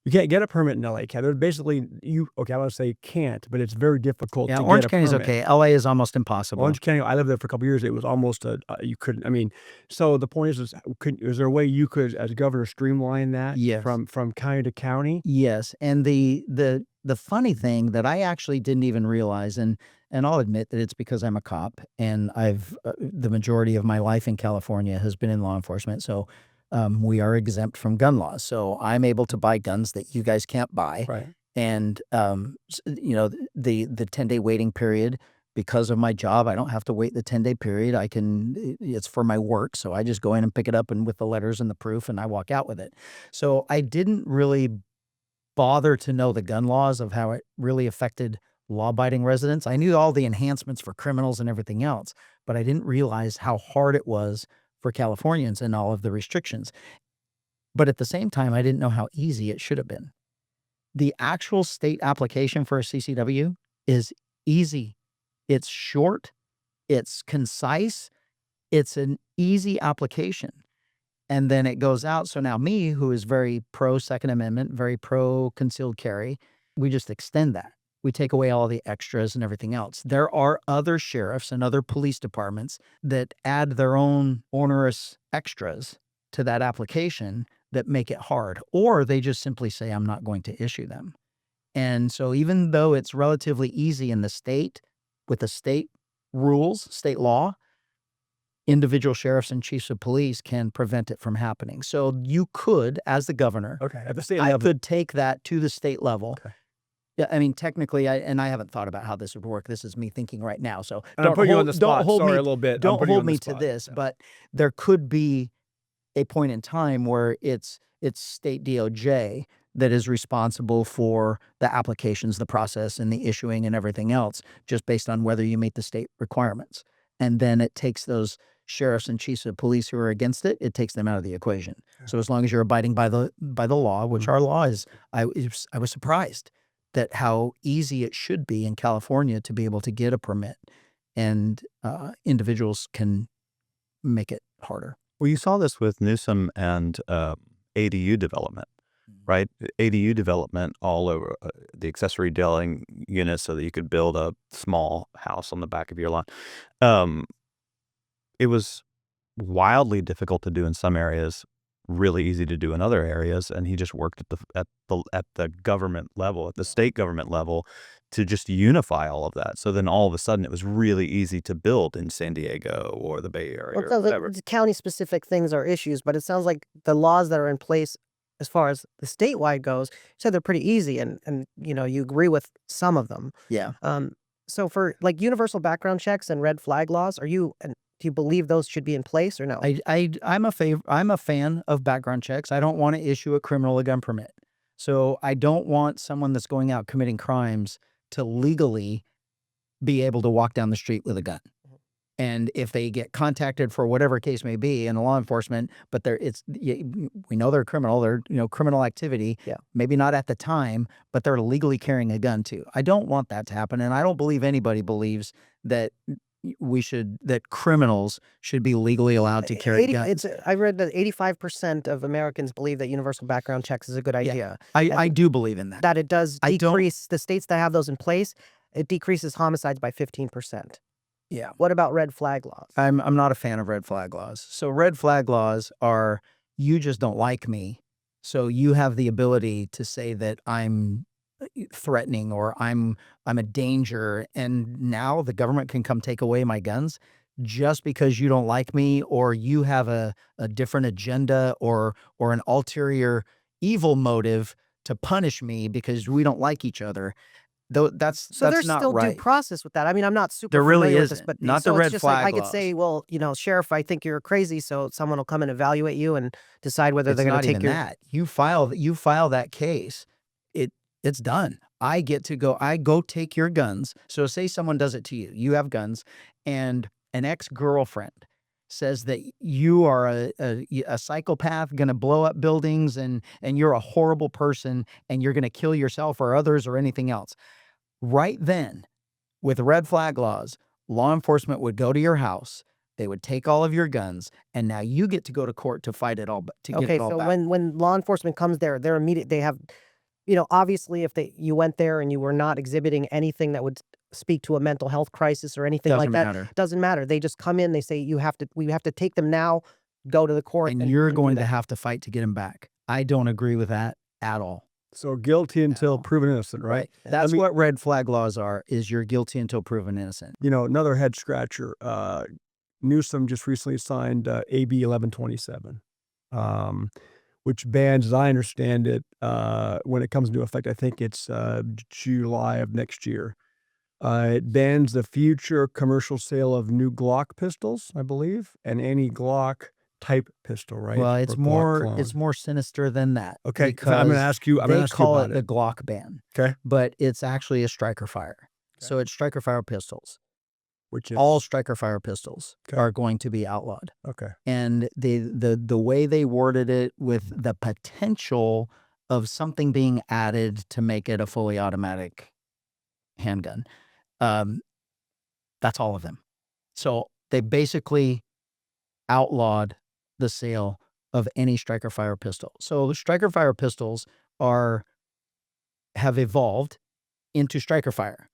You can't get a permit in LA County. Basically, I want to say can't, but it's very difficult to Orange get a County's permit. okay. LA is almost impossible. Orange County, I lived there for a couple of years. It was almost you couldn't. I mean, so the point is there a way you could, as governor, streamline that Yes. from county to county? Yes, and the funny thing that I actually didn't even realize, and I'll admit that it's because I'm a cop, and I've the majority of my life in California has been in law enforcement, so we are exempt from gun laws. So I'm able to buy guns that you guys can't buy, Right. and the 10-day waiting period. Because of my job, I don't have to wait the 10-day period. It's for my work, so I just go in and pick it up and with the letters and the proof, and I walk out with it. So I didn't really bother to know the gun laws of how it really affected law-abiding residents. I knew all the enhancements for criminals and everything else, but I didn't realize how hard it was for Californians and all of the restrictions. But at the same time, I didn't know how easy it should have been. The actual state application for a CCW is easy. It's short, it's concise, it's an easy application. And then it goes out. So now me, who is very pro Second Amendment, very pro concealed carry, we just extend that. We take away all the extras and everything else. There are other sheriffs and other police departments that add their own onerous extras to that application that make it hard, or they just simply say, I'm not going to issue them. And so even though it's relatively easy in the state with the state rules, state law, individual sheriffs and chiefs of police can prevent it from happening. So you could, as the governor, Okay, at the state I level. could take that to the state level. Okay. Yeah, I mean, technically, I haven't thought about how this would work. This is me thinking right now. So And I'm putting you on the spot. Don't hold Sorry, me, a little bit. I'm don't putting you hold on the me to spot. this, Yeah. but there could be a point in time where it's state DOJ that is responsible for the applications, the process, and the issuing and everything else, just based on whether you meet the state requirements. And then it takes those sheriffs and chiefs of police who are against it, it takes them out of the equation. So as long as you're abiding by the law, which our law is, I was surprised that how easy it should be in California to be able to get a permit, and individuals can make it harder. Well, you saw this with Newsom and ADU development, right? ADU development all over the accessory dwelling units so that you could build a small house on the back of your lawn. It was wildly difficult to do in some areas, really easy to do in other areas, and he just worked at the government level, at the state government level, to just unify all of that. So then all of a sudden it was really easy to build in San Diego or the Bay Area Well, or so whatever. the county-specific things are issues, but it sounds like the laws that are in place as far as the statewide goes, you said they're pretty easy, and you agree with some of them. Yeah. So for like universal background checks and red flag laws, do you believe those should be in place or no? I'm a fan of background checks. I don't want to issue a criminal gun permit. So I don't want someone that's going out committing crimes to legally be able to walk down the street with a gun. And if they get contacted for whatever case may be in law enforcement, but we know they're criminal, they're criminal activity. Yeah. Maybe not at the time, but they're legally carrying a gun too. I don't want that to happen, and I don't believe anybody believes that that criminals should be legally allowed to carry guns. I read that 85% of Americans believe that universal background checks is a good idea. I do believe in that. That it does I don't- decrease the states that have those in place. It decreases homicides by 15%. Yeah. What about red flag laws? I'm not a fan of red flag laws. So red flag laws are, you just don't like me, so you have the ability to say that I'm threatening or I'm a danger, and now the government can come take away my guns just because you don't like me, or you have a different agenda or an ulterior evil motive to punish me because we don't like each other. Though that's there's not still right. due process with that. I mean, I'm not super There really familiar with this, isn't. but Not so the it's red just like I flag could laws. say, well, Sheriff, I think you're crazy, so someone will come and evaluate you and decide whether It's they're going not to take even your. that. You file that case, it's done. I go take your guns. So say someone does it to you. You have guns, and an ex-girlfriend says that you are a psychopath, going to blow up buildings, and you're a horrible person, and you're going to kill yourself or others or anything else. Right then, with red flag laws, law enforcement would go to your house. They would take all of your guns, and now you get to go to court to fight it all. To get Okay, it all so back. when law enforcement comes there, they're immediate. They have, obviously, if you went there and you were not exhibiting anything that would speak to a mental health crisis or anything like Doesn't that, matter. doesn't matter. They just come in. They say we have to take them now. Go to the court, And you're do going to that. have to fight to get him back. I don't agree with that at all. So guilty until proven innocent, right? That's Let me- what red flag laws are, is you're guilty until proven innocent. Another head scratcher. Newsom just recently signed AB 1127, which bans, as I understand it, when it comes into effect, I think it's July of next year. It bans the future commercial sale of new Glock pistols, I believe, and any Glock type pistol, right? Well, Or it's Glock more clone. sinister than that. Okay, I'm going to because ask you. I'm going they to ask you call about it the it. Glock ban. Okay, But it's actually a striker fire. So it's striker fire pistols. which is All striker fire pistols Okay. are going to be outlawed. okay. And the way they worded it, with the potential of something being added to make it a fully automatic handgun, that's all of them. So they basically outlawed the sale of any striker fire pistol. So the striker fire pistols have evolved into striker fire.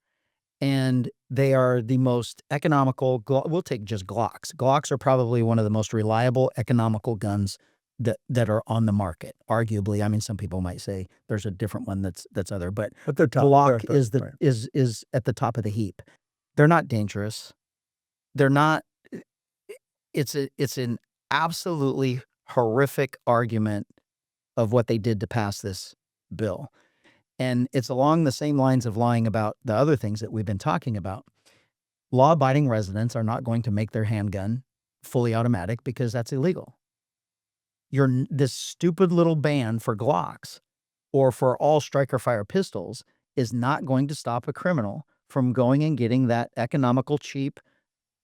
And they are the most economical. We'll take just Glocks. Glocks are probably one of the most reliable, economical guns that are on the market. Arguably, I mean, some people might say there's a different one that's other, but At the top, Glock right, is right. is at the top of the heap. They're not dangerous. They're not. It's an absolutely horrific argument of what they did to pass this bill. And it's along the same lines of lying about the other things that we've been talking about. Law-abiding residents are not going to make their handgun fully automatic because that's illegal. This stupid little ban for Glocks or for all striker fire pistols is not going to stop a criminal from going and getting that economical, cheap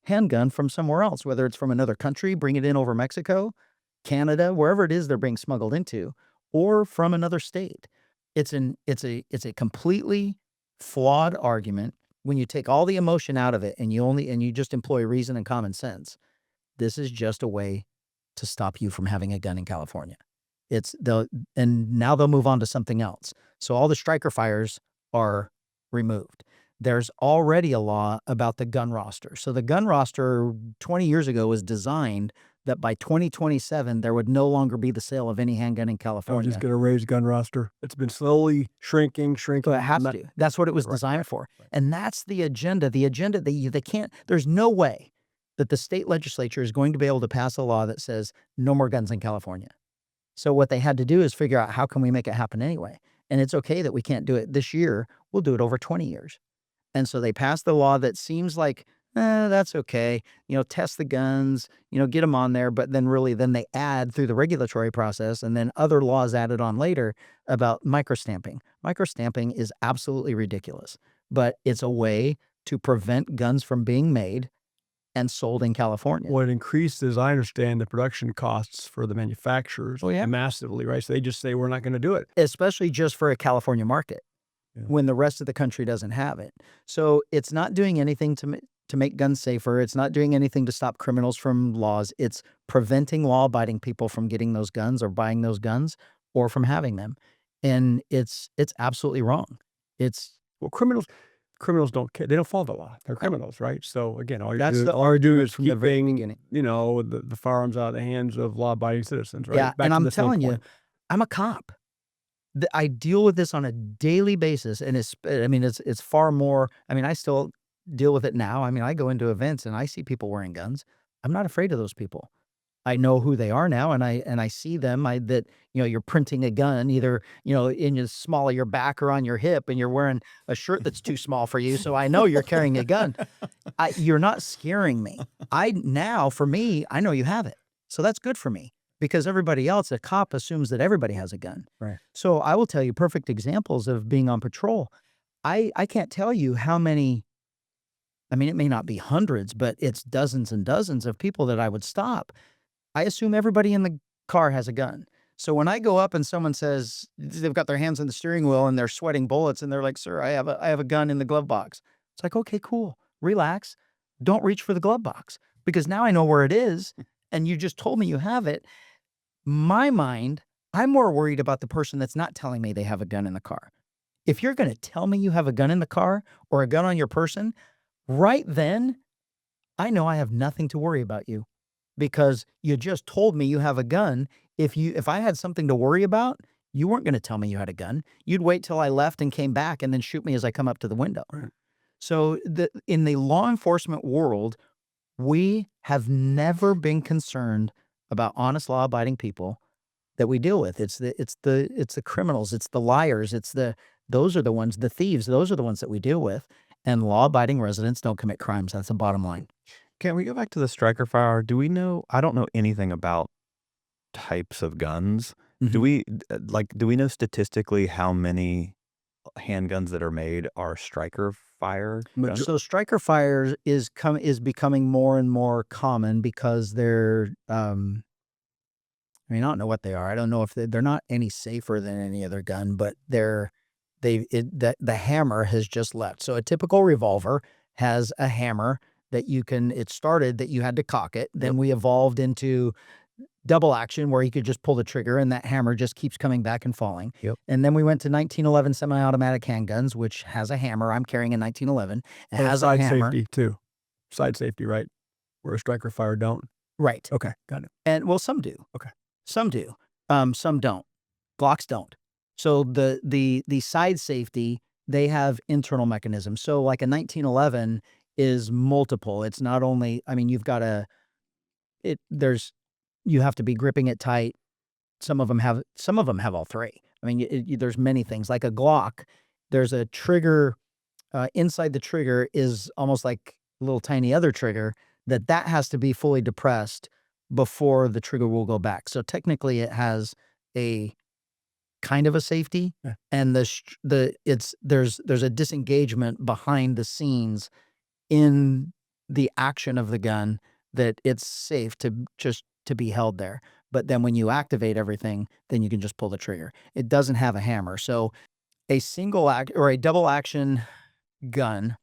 handgun from somewhere else, whether it's from another country, bring it in over Mexico, Canada, wherever it is they're being smuggled into, or from another state. It's a completely flawed argument when you take all the emotion out of it and you just employ reason and common sense. This is just a way to stop you from having a gun in California. And now they'll move on to something else. So all the striker fires are removed. There's already a law about the gun roster. So the gun roster 20 years ago was designed that by 2027, there would no longer be the sale of any handgun in I was California. just going to raise gun roster. It's been slowly shrinking. So it has Not- to. That's what it was Right, designed right, for. right. And that's the agenda. The agenda that they can't, there's no way that the state legislature is going to be able to pass a law that says no more guns in California. So what they had to do is figure out how can we make it happen anyway. And it's okay that we can't do it this year. We'll do it over 20 years. And so they passed the law that seems like, that's okay. Test the guns, get them on there. But then then they add through the regulatory process and then other laws added on later about microstamping. Microstamping is absolutely ridiculous, but it's a way to prevent guns from being made and sold in California. Well, it increases, I understand, the production costs for the manufacturers Oh, yeah. massively, right? So they just say, we're not going to do it. Especially just for a California market. Yeah. When the rest of the country doesn't have it. So it's not doing anything to make guns safer. It's not doing anything to stop criminals from laws. It's preventing law-abiding people from getting those guns or buying those guns or from having them. And it's absolutely wrong. Well, criminals don't care. They don't follow the law. They're criminals, right? So again, all That's you the do is from the very keeping, beginning. the firearms out of the hands of law-abiding citizens, right? Yeah, Back and to I'm the same telling you, point. I'm a cop. I deal with this on a daily basis, and it's far more. I still deal with it now. I go into events and I see people wearing guns. I'm not afraid of those people. I know who they are now, and I see them. You're printing a gun either in the small of your back or on your hip, and you're wearing a shirt that's too small for you. So I know you're carrying a gun. You're not scaring me. For me, I know you have it, so that's good for me. Because everybody else, a cop assumes that everybody has a gun. Right. So I will tell you perfect examples of being on patrol. I can't tell you how many, it may not be hundreds, but it's dozens and dozens of people that I would stop. I assume everybody in the car has a gun. So when I go up and someone says they've got their hands on the steering wheel and they're sweating bullets and they're like, "Sir, I have a gun in the glove box." It's like, okay, cool. Relax. Don't reach for the glove box because now I know where it is and you just told me you have it. My mind, I'm more worried about the person that's not telling me they have a gun in the car. If you're going to tell me you have a gun in the car or a gun on your person, right then, I know I have nothing to worry about you because you just told me you have a gun. If I had something to worry about, you weren't going to tell me you had a gun. You'd wait till I left and came back and then shoot me as I come up to the window. Right. So in the law enforcement world, we have never been concerned about honest law-abiding people that we deal with. It's the criminals, it's the liars, those are the ones, the thieves, those are the ones that we deal with. And law-abiding residents don't commit crimes. That's the bottom line. Can we go back to the striker fire? Do we know? I don't know anything about types of guns. Do we know statistically how many handguns that are made are striker fire guns? So striker fire is becoming more and more common because they're I don't know what they are. I don't know if they're not any safer than any other gun, but the hammer has just left. So a typical revolver has a hammer that it started that you had to cock it. Then we evolved into double action where you could just pull the trigger and that hammer just keeps coming back and falling. Yep. And then we went to 1911 semi-automatic handguns, which has a hammer. I'm carrying a 1911. It has a side hammer. safety too. Side safety, right? Where a striker fire don't. Right. Okay, got it. And well, some do. Okay. Some do. Some don't. Glocks don't. So the side safety, they have internal mechanisms. So like a 1911 is multiple. It's not only, I mean, you have to be gripping it tight. Some of them have all three. I mean, there's many things. Like a Glock, there's a trigger inside the trigger is almost like a little tiny other trigger that has to be fully depressed before the trigger will go back. So technically, it has a kind of a safety, Yeah. and there's a disengagement behind the scenes in the action of the gun that it's safe to be held there. But then when you activate everything, then you can just pull the trigger. It doesn't have a hammer. So a single act or a double action gun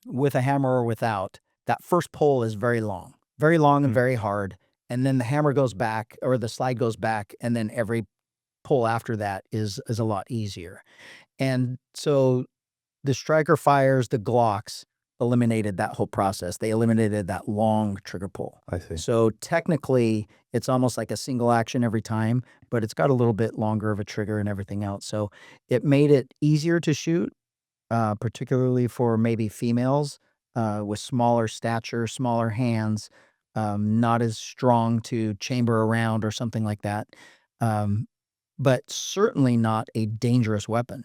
with a hammer or without, that first pull is very long and very hard. And then the hammer goes back or the slide goes back, and then every pull after that is a lot easier. And so the striker fires, the Glocks eliminated that whole process. They eliminated that long trigger pull. I see. So technically, it's almost like a single action every time, but it's got a little bit longer of a trigger and everything else. So it made it easier to shoot, particularly for maybe females with smaller stature, smaller hands, not as strong to chamber around or something like that. But certainly not a dangerous weapon.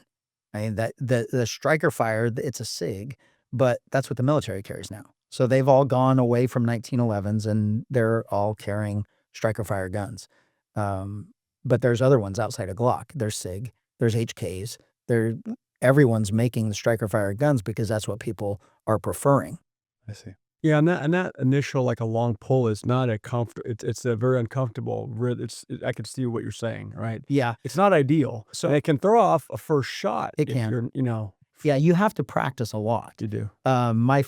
I mean, the striker fire, it's a SIG, but that's what the military carries now. So they've all gone away from 1911s and they're all carrying striker fire guns. But there's other ones outside of Glock. There's SIG, there's HKs. Everyone's making the striker fire guns because that's what people are preferring. I see. Yeah, and that initial like a long pull is not a comfortable. It's a very uncomfortable. I can see what you're saying, right? Yeah. It's not ideal. So- and it can throw off a first shot. It if can. you're, Yeah, you have to practice a lot. you do. My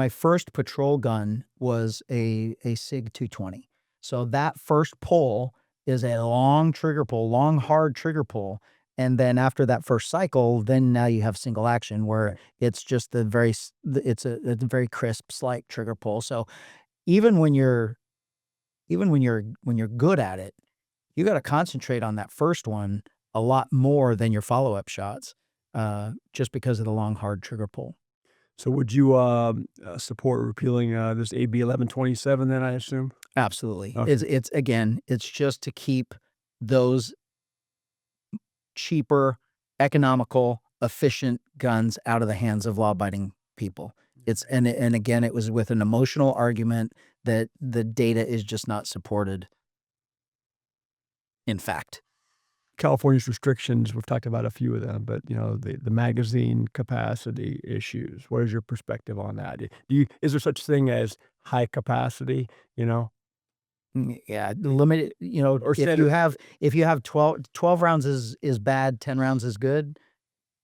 first patrol gun was a SIG 220. So that first pull is a long trigger pull, long hard trigger pull, and then after that first cycle, then now you have single action where it's just it's a very crisp, slight trigger pull. So even when you're good at it, you got to concentrate on that first one a lot more than your follow-up shots. Just because of the long, hard trigger pull. So would you support repealing this AB 1127? Then I assume. Absolutely. Okay. It's just to keep those cheaper, economical, efficient guns out of the hands of law-abiding people. And again, it was with an emotional argument that the data is just not supported. In fact. California's restrictions, we've talked about a few of them, but the magazine capacity issues. What is your perspective on that? Is there such thing as high capacity? Yeah, limited. Or if you have 12 rounds is bad, 10 rounds is good.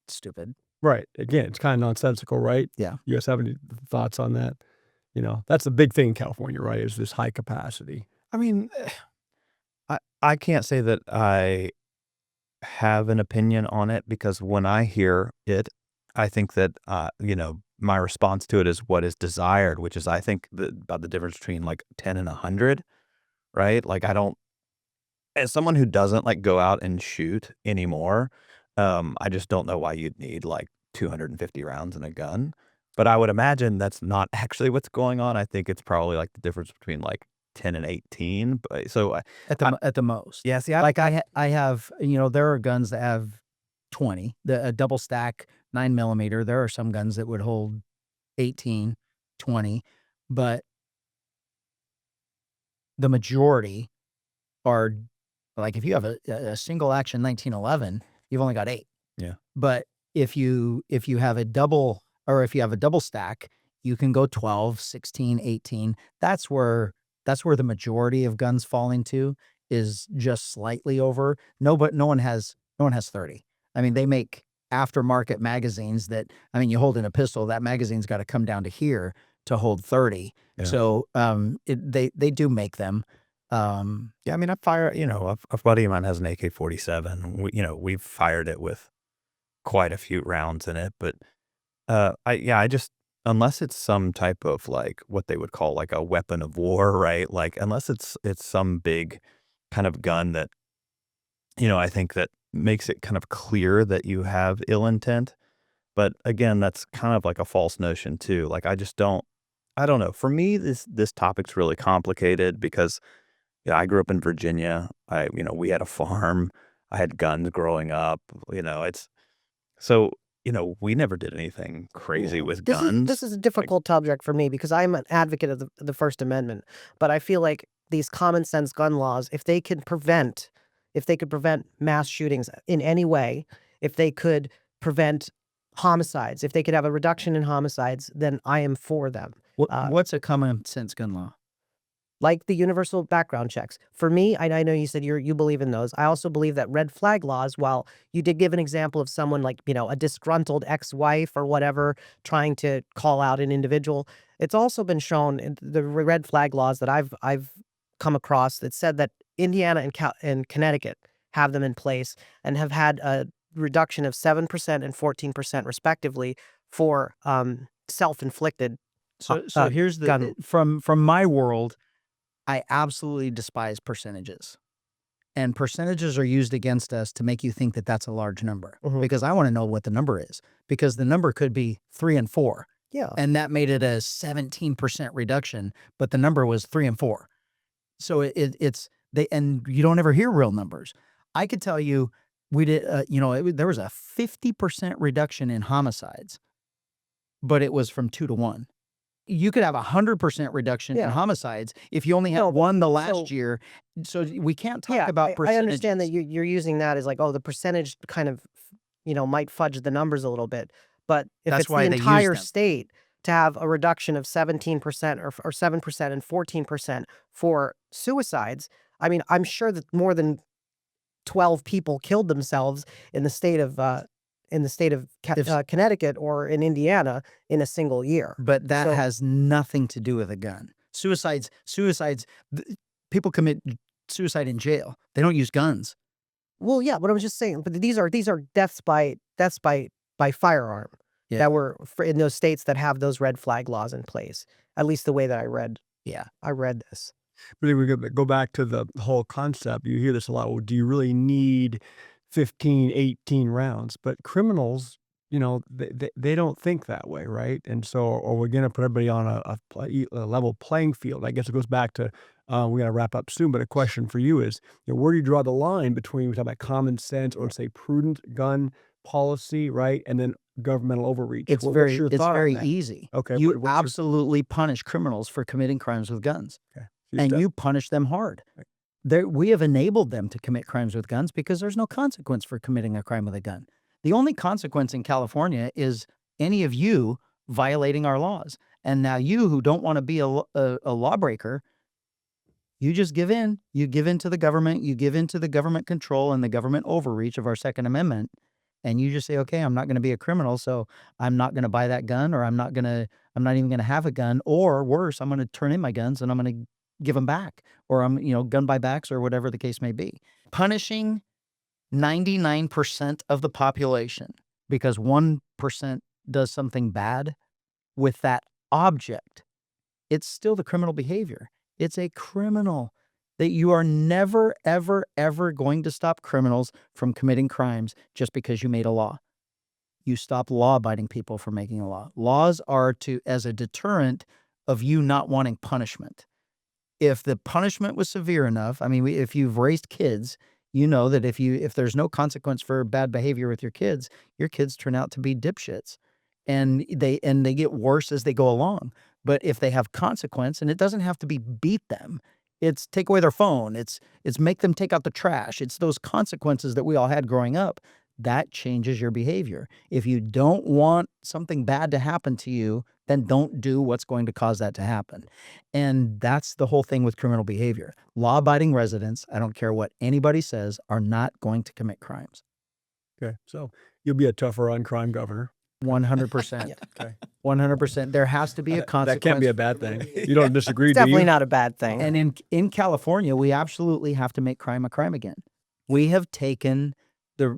Stupid. Right. Again, it's kind of nonsensical, right? Yeah. You guys have any thoughts on that? That's the big thing in California, right? Is this high capacity? I mean, I can't say that I have an opinion on it because when I hear it, I think that, my response to it is what is desired, which is I think about the difference between like 10 and 100, right? Like as someone who doesn't like go out and shoot anymore, I just don't know why you'd need like 250 rounds in a gun. But I would imagine that's not actually what's going on. I think it's probably like the difference between like 10 and 18. But so at the most. yeah, see, I have, there are guns that have 20, a double stack 9mm. There are some guns that would hold 18, 20, but the majority are like, if you have a single action 1911, you've only got 8. Yeah. But if you have a double stack, you can go 12, 16, 18. That's where the majority of guns fall into, is just slightly over. No one has 30. I mean, they make aftermarket magazines that, you hold in a pistol, that magazine's got to come down to here to hold 30. Yeah. So they do make them, Yeah, I mean, I fire, a buddy of mine has an AK-47. We've fired it with quite a few rounds in it, but I just, unless it's some type of like what they would call like a weapon of war, right? Like unless it's some big kind of gun that, I think that makes it kind of clear that you have ill intent. But again, that's kind of like a false notion too. Like I don't know. For me, this topic's really complicated because I grew up in Virginia. We had a farm. I had guns growing up. It's so, we never did anything crazy with This guns. is a Like, difficult subject for me because I'm an advocate of the First Amendment, but I feel like these common sense gun laws, if they could prevent mass shootings in any way, if they could prevent homicides, if they could have a reduction in homicides, then I am for them. What's a common sense gun law? Like the universal background checks. For me, I know you said you believe in those. I also believe that red flag laws, while you did give an example of someone like, a disgruntled ex-wife or whatever trying to call out an individual, it's also been shown in the red flag laws that I've come across that said that Indiana and Connecticut have them in place and have had a reduction of 7% and 14% respectively for self-inflicted So here's gun. from my world, I absolutely despise percentages. And percentages are used against us to make you think that that's a large number Mhm. because I want to know what the number is because the number could be 3 and 4 Yeah. and that made it a 17% reduction, but the number was 3 and 4. So it's they and you don't ever hear real numbers. I could tell you we did there was a 50% reduction in homicides, but it was from 2 to 1. You could have 100% reduction in Yeah. homicides if you only had No, but one the last so year. So we can't talk yeah, about I understand that percentages. you're using that as like, oh, the percentage kind of, might fudge the numbers a little bit. But if That's it's the why they use entire them. state to have a reduction of 17% or 7% and 14% for suicides, I mean, I'm sure that more than 12 people killed themselves in the state of If Connecticut or in Indiana in a single year. But that So, has nothing to do with a gun. Th people commit suicide in jail. They don't use guns. well, yeah, but I was just saying, but these are deaths by firearm Yeah. that were in those states that have those red flag laws in place. At least the way that Yeah. I read this. But then we go back to the whole concept. You hear this a lot. Well, do you really need 15, 18 rounds? But criminals, they don't think that way, right? And so, are we going to put everybody on a level playing field? I guess it goes back to, we got to wrap up soon, but a question for you is, where do you draw the line between, we talk about common sense or say prudent gun policy, right? And then governmental overreach. What's your It's thought on very that? easy. Okay. You What's your, absolutely punish criminals for committing crimes with guns, okay. and you punish them hard. We have enabled them to commit crimes with guns because there's no consequence for committing a crime with a gun. The only consequence in California is any of you violating our laws. And now you who don't want to be a lawbreaker, you just give in. You give in to the government. You give in to the government control and the government overreach of our Second Amendment. And you just say, okay, I'm not going to be a criminal, so I'm not going to buy that gun, or I'm not even going to have a gun, or worse, I'm going to turn in my guns and I'm going to give them back, or gun buybacks or whatever the case may be. Punishing 99% of the population because 1% does something bad with that object, it's still the criminal behavior. It's a criminal that you are never, ever, ever going to stop criminals from committing crimes just because you made a law. You stop law-abiding people from making a law. Laws are as a deterrent of you not wanting punishment. If the punishment was severe enough, I mean, if you've raised kids, you know that if there's no consequence for bad behavior with your kids turn out to be dipshits, and they get worse as they go along. But if they have consequence, and it doesn't have to be beat them, it's take away their phone, it's make them take out the trash. It's those consequences that we all had growing up. That changes your behavior. If you don't want something bad to happen to you, then don't do what's going to cause that to happen. And that's the whole thing with criminal behavior. Law-abiding residents, I don't care what anybody says, are not going to commit crimes. Okay. So you'll be a tougher on crime governor. 100%. Okay. 100%. There has to be a That can't be consequence. a bad thing. You don't disagree, It's do definitely you? not a bad thing. And in California, we absolutely have to make crime a crime again. We have taken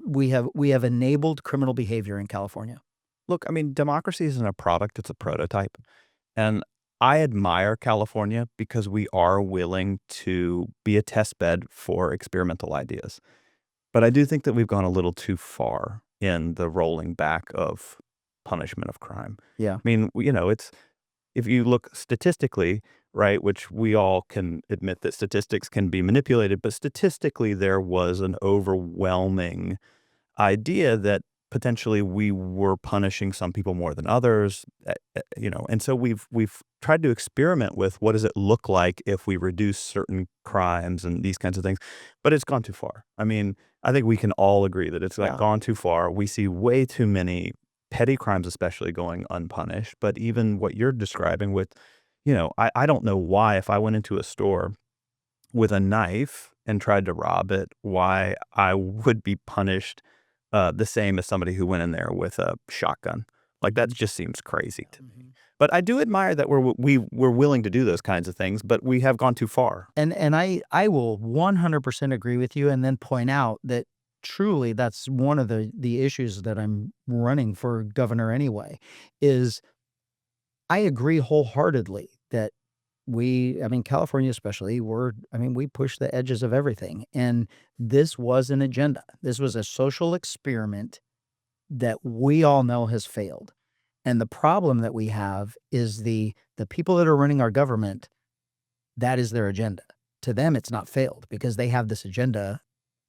we have enabled criminal behavior in California. Look, I mean, democracy isn't a product, it's a prototype. And I admire California because we are willing to be a test bed for experimental ideas. But I do think that we've gone a little too far in the rolling back of punishment of crime. Yeah. I mean, it's if you look statistically, right, which we all can admit that statistics can be manipulated, but statistically there was an overwhelming idea that potentially we were punishing some people more than others, and so we've tried to experiment with what does it look like if we reduce certain crimes and these kinds of things, but it's gone too far. I mean, I think we can all agree that it's Yeah. gone too far. We see way too many petty crimes, especially going unpunished. But even what you're describing with, I don't know why if I went into a store with a knife and tried to rob it, why I would be punished the same as somebody who went in there with a shotgun. Like that just seems crazy to me. But I do admire that we're willing to do those kinds of things, but we have gone too far. And I will 100% agree with you, and then point out that truly that's one of the issues that I'm running for governor anyway, is I agree wholeheartedly that California especially, we push the edges of everything. And this was an agenda. This was a social experiment that we all know has failed. And the problem that we have is the people that are running our government, that is their agenda. To them, it's not failed because they have this agenda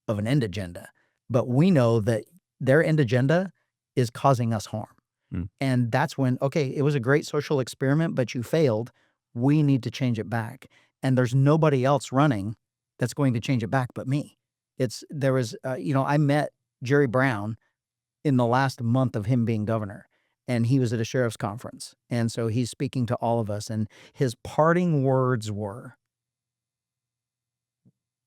of an end agenda. But we know that their end agenda is causing us harm. And that's when, okay, it was a great social experiment, but you failed. We need to change it back. And there's nobody else running that's going to change it back but me. I met Jerry Brown in the last month of him being governor, and he was at a sheriff's conference. And so he's speaking to all of us, and his parting words were,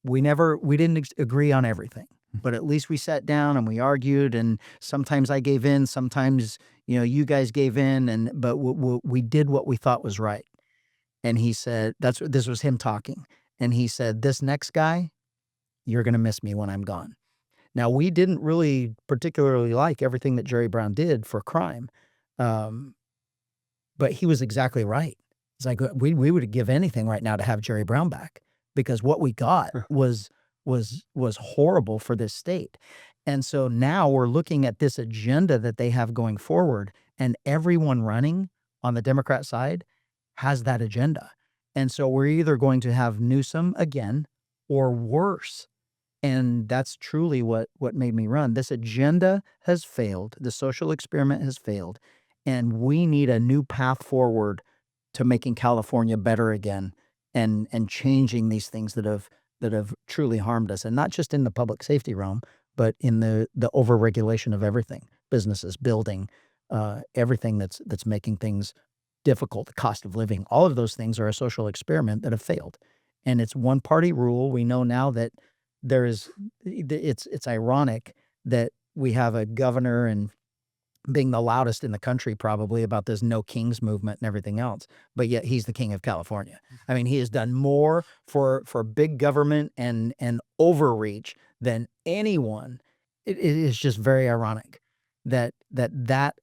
we didn't agree on everything, but at least we sat down and we argued, and sometimes I gave in, sometimes, you guys gave in, but we did what we thought was right. And he said, this was him talking. And he said, this next guy, you're going to miss me when I'm gone. Now, we didn't really particularly like everything that Jerry Brown did for crime. But he was exactly right. It's like, we would give anything right now to have Jerry Brown back, because what we got was horrible for this state. And so now we're looking at this agenda that they have going forward, and everyone running on the Democrat side has that agenda. And so we're either going to have Newsom again or worse. And that's truly what made me run. This agenda has failed. The social experiment has failed. And we need a new path forward to making California better again, and changing these things that have truly harmed us. And not just in the public safety realm, but in the overregulation of everything, businesses, building, everything that's making things difficult, the cost of living. All of those things are a social experiment that have failed. And it's one party rule. We know now that it's ironic that we have a governor and being the loudest in the country probably about this no kings movement and everything else, but yet he's the king of California. I mean, he has done more for big government and overreach than anyone. It is just very ironic that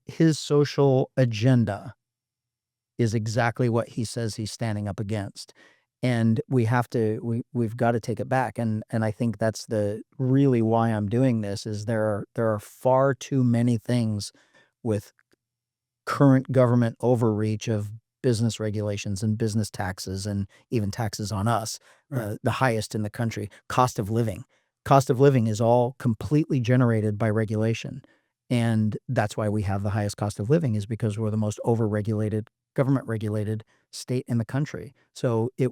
his social agenda is exactly what he says he's standing up against. And we've got to take it back. And I think that's really why I'm doing this, is there are far too many things with current government overreach of business regulations and business taxes, and even taxes on us, the highest in the country. Cost of living is all completely generated by regulation. And that's why we have the highest cost of living, is because we're the most overregulated, government regulated state in the country. So it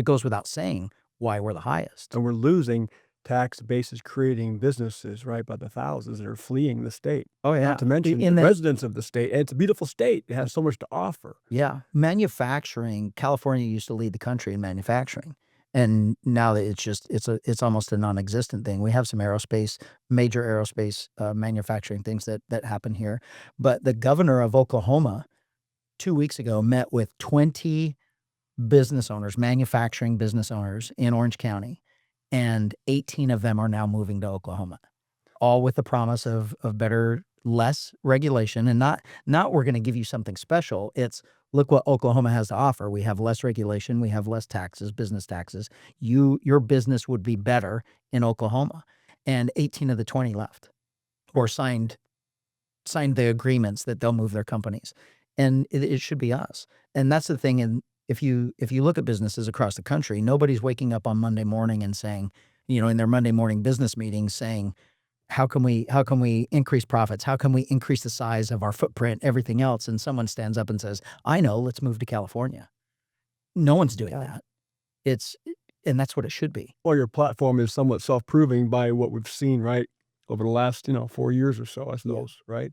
goes without saying why we're the highest. And we're losing tax bases, creating businesses, right, by the thousands that are fleeing the state. Oh, yeah. Not to mention In the the- residents of the state. And it's a beautiful state. It has so much to offer. Yeah. Manufacturing, California used to lead the country in manufacturing. And now that it's almost a non-existent thing. We have some major aerospace manufacturing things that happen here. But the governor of Oklahoma 2 weeks ago met with 20 business owners, manufacturing business owners in Orange County, and 18 of them are now moving to Oklahoma, all with the promise of less regulation, and not we're going to give you something special. It's look what Oklahoma has to offer. We have less regulation, we have less taxes, business taxes. Your business would be better in Oklahoma. And 18 of the 20 left or signed the agreements that they'll move their companies. And it should be us. And that's the thing. And if you look at businesses across the country, nobody's waking up on Monday morning and saying, in their Monday morning business meetings saying, how can we increase profits? How can we increase the size of our footprint, everything else? And someone stands up and says, I know, let's move to California. No one's doing that. And that's what it should be. Well, your platform is somewhat self-proving by what we've seen, right, over the last, 4 years or so, I suppose, right?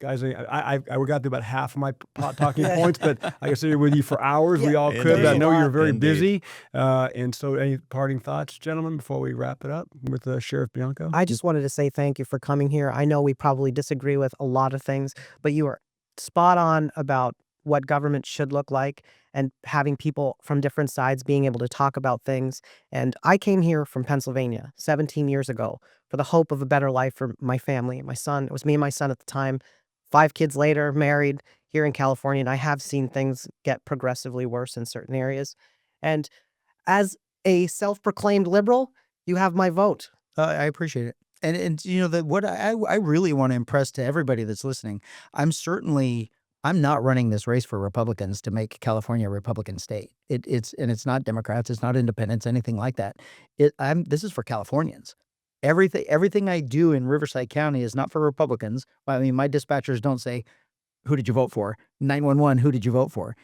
Guys, I got through about half of my talking points, but I could sit here with you for hours. We all could, but I know you're very busy. And so any parting thoughts, gentlemen, before we wrap it up with Sheriff Bianco? I just wanted to say thank you for coming here. I know we probably disagree with a lot of things, but you are spot on about what government should look like and having people from different sides being able to talk about things. And I came here from Pennsylvania 17 years ago for the hope of a better life for my family and my son. It was me and my son at the time. 5 kids later, married here in California, and I have seen things get progressively worse in certain areas. And as a self-proclaimed liberal, you have my vote. I appreciate it. And what I really want to impress to everybody that's listening, I'm not running this race for Republicans to make California a Republican state. It's not Democrats, it's not independents, anything like that. This is for Californians. Everything I do in Riverside County is not for Republicans. I mean, my dispatchers don't say, who did you vote for? 911, who did you vote for?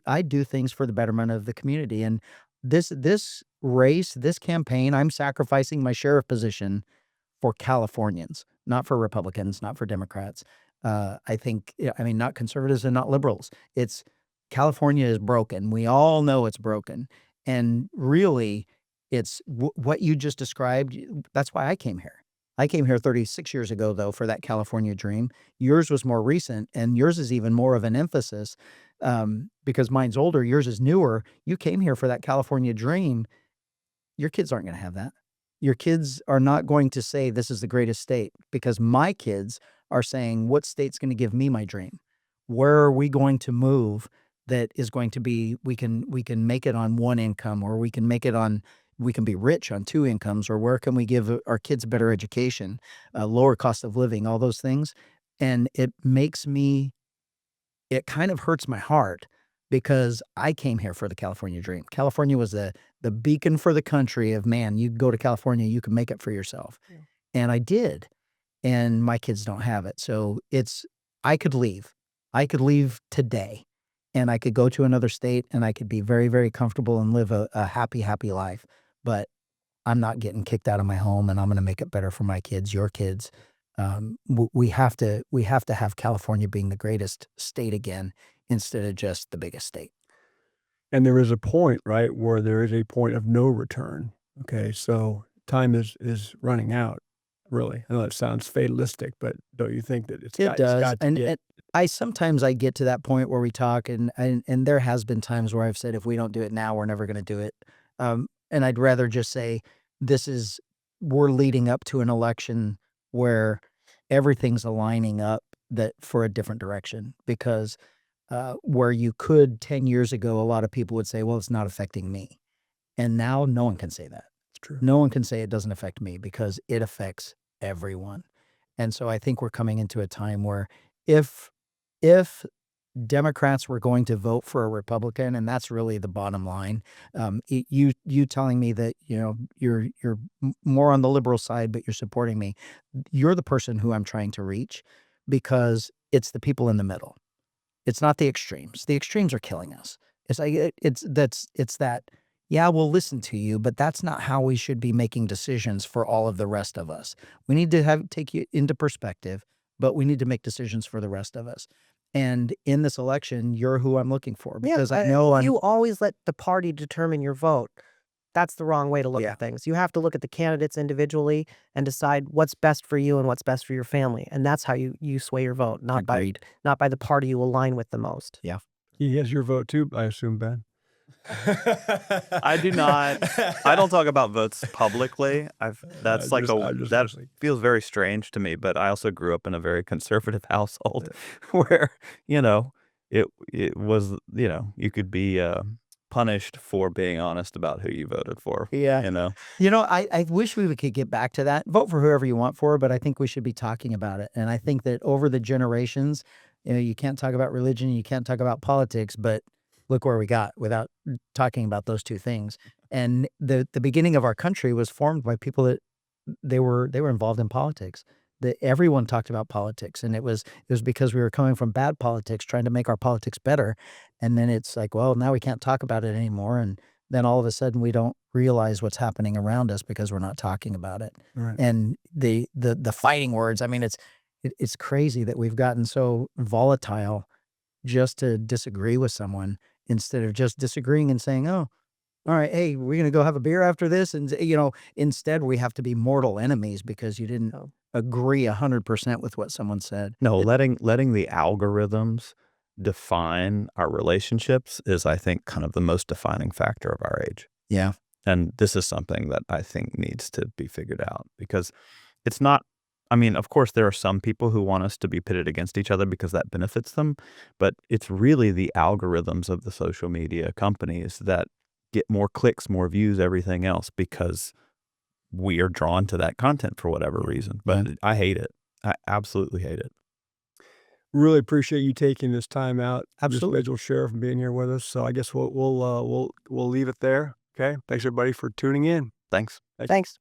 I do things for the betterment of the community. And this race, this campaign, I'm sacrificing my sheriff position for Californians, not for Republicans, not for Democrats. I think, not conservatives and not liberals. California is broken. We all know it's broken. And really, it's what you just described. That's why I came here. I came here 36 years ago, though, for that California dream. Yours was more recent, and yours is even more of an emphasis because mine's older. Yours is newer. You came here for that California dream. Your kids aren't going to have that. Your kids are not going to say this is the greatest state because my kids are saying, what state's going to give me my dream? Where are we going to move that is going to be, we can make it on one income, or we can be rich on 2 incomes, or where can we give our kids a better education, lower cost of living, all those things. And it kind of hurts my heart because I came here for the California dream. California was the beacon for the country of, man, you go to California, you can make it for yourself. Yeah. And I did. And my kids don't have it. So I could leave. I could leave today and I could go to another state and I could be very, very comfortable and live a happy, happy life. But I'm not getting kicked out of my home, and I'm going to make it better for my kids, your kids. We have to have California being the greatest state again instead of just the biggest state. And there is a point, right, where there is a point of no return. Okay, so time is running out. Really, I know that sounds fatalistic, but don't you think that it does? And I sometimes get to that point where we talk, and there has been times where I've said, if we don't do it now, we're never going to do it. And I'd rather just say we're leading up to an election where everything's aligning up for a different direction, because where you could 10 years ago, a lot of people would say, well, it's not affecting me. And now no one can say that. It's true. No one can say it doesn't affect me, because it affects everyone. And so I think we're coming into a time where if Democrats were going to vote for a Republican, and that's really the bottom line. You telling me that you're more on the liberal side, but you're supporting me. You're the person who I'm trying to reach, because it's the people in the middle. It's not the extremes. The extremes are killing us. It's like it's that. Yeah, we'll listen to you, but that's not how we should be making decisions for all of the rest of us. We need to take you into perspective, but we need to make decisions for the rest of us. And in this election, you're who I'm looking for, because I know you always let the party determine your vote. That's the wrong way to look Yeah. at things. You have to look at the candidates individually and decide what's best for you and what's best for your family, and that's how you sway your vote, not by Agreed. the party you align with the most. Yeah. He has your vote too, I assume, Ben. I do not. I don't talk about votes publicly. That's like that feels very strange to me. But I also grew up in a very conservative household, where it was you could be punished for being honest about who you voted for. Yeah. I wish we could get back to that. Vote for whoever you want for, but I think we should be talking about it. And I think that over the generations, you can't talk about religion, you can't talk about politics, but look where we got without talking about those two things. And the beginning of our country was formed by people that they were involved in politics. That everyone talked about politics, and it was because we were coming from bad politics, trying to make our politics better. And then it's like, well, now we can't talk about it anymore. And then all of a sudden, we don't realize what's happening around us because we're not talking about it. Right. And the fighting words. I mean, it's crazy that we've gotten so volatile just to disagree with someone instead of just disagreeing and saying, "Oh, all right, hey, we're gonna go have a beer after this." And instead we have to be mortal enemies because you didn't agree 100% with what someone said. No, letting the algorithms define our relationships is, I think, kind of the most defining factor of our age. Yeah. And this is something that I think needs to be figured out, because it's not. I mean, of course, there are some people who want us to be pitted against each other because that benefits them, but it's really the algorithms of the social media companies that get more clicks, more views, everything else, because we are drawn to that content for whatever reason. But I hate it. I absolutely hate it. Really appreciate you taking this time out, Absolutely. Scheduled Sheriff, and being here with us. So I guess we'll leave it there. Okay. Thanks everybody for tuning in. Thanks. Thanks.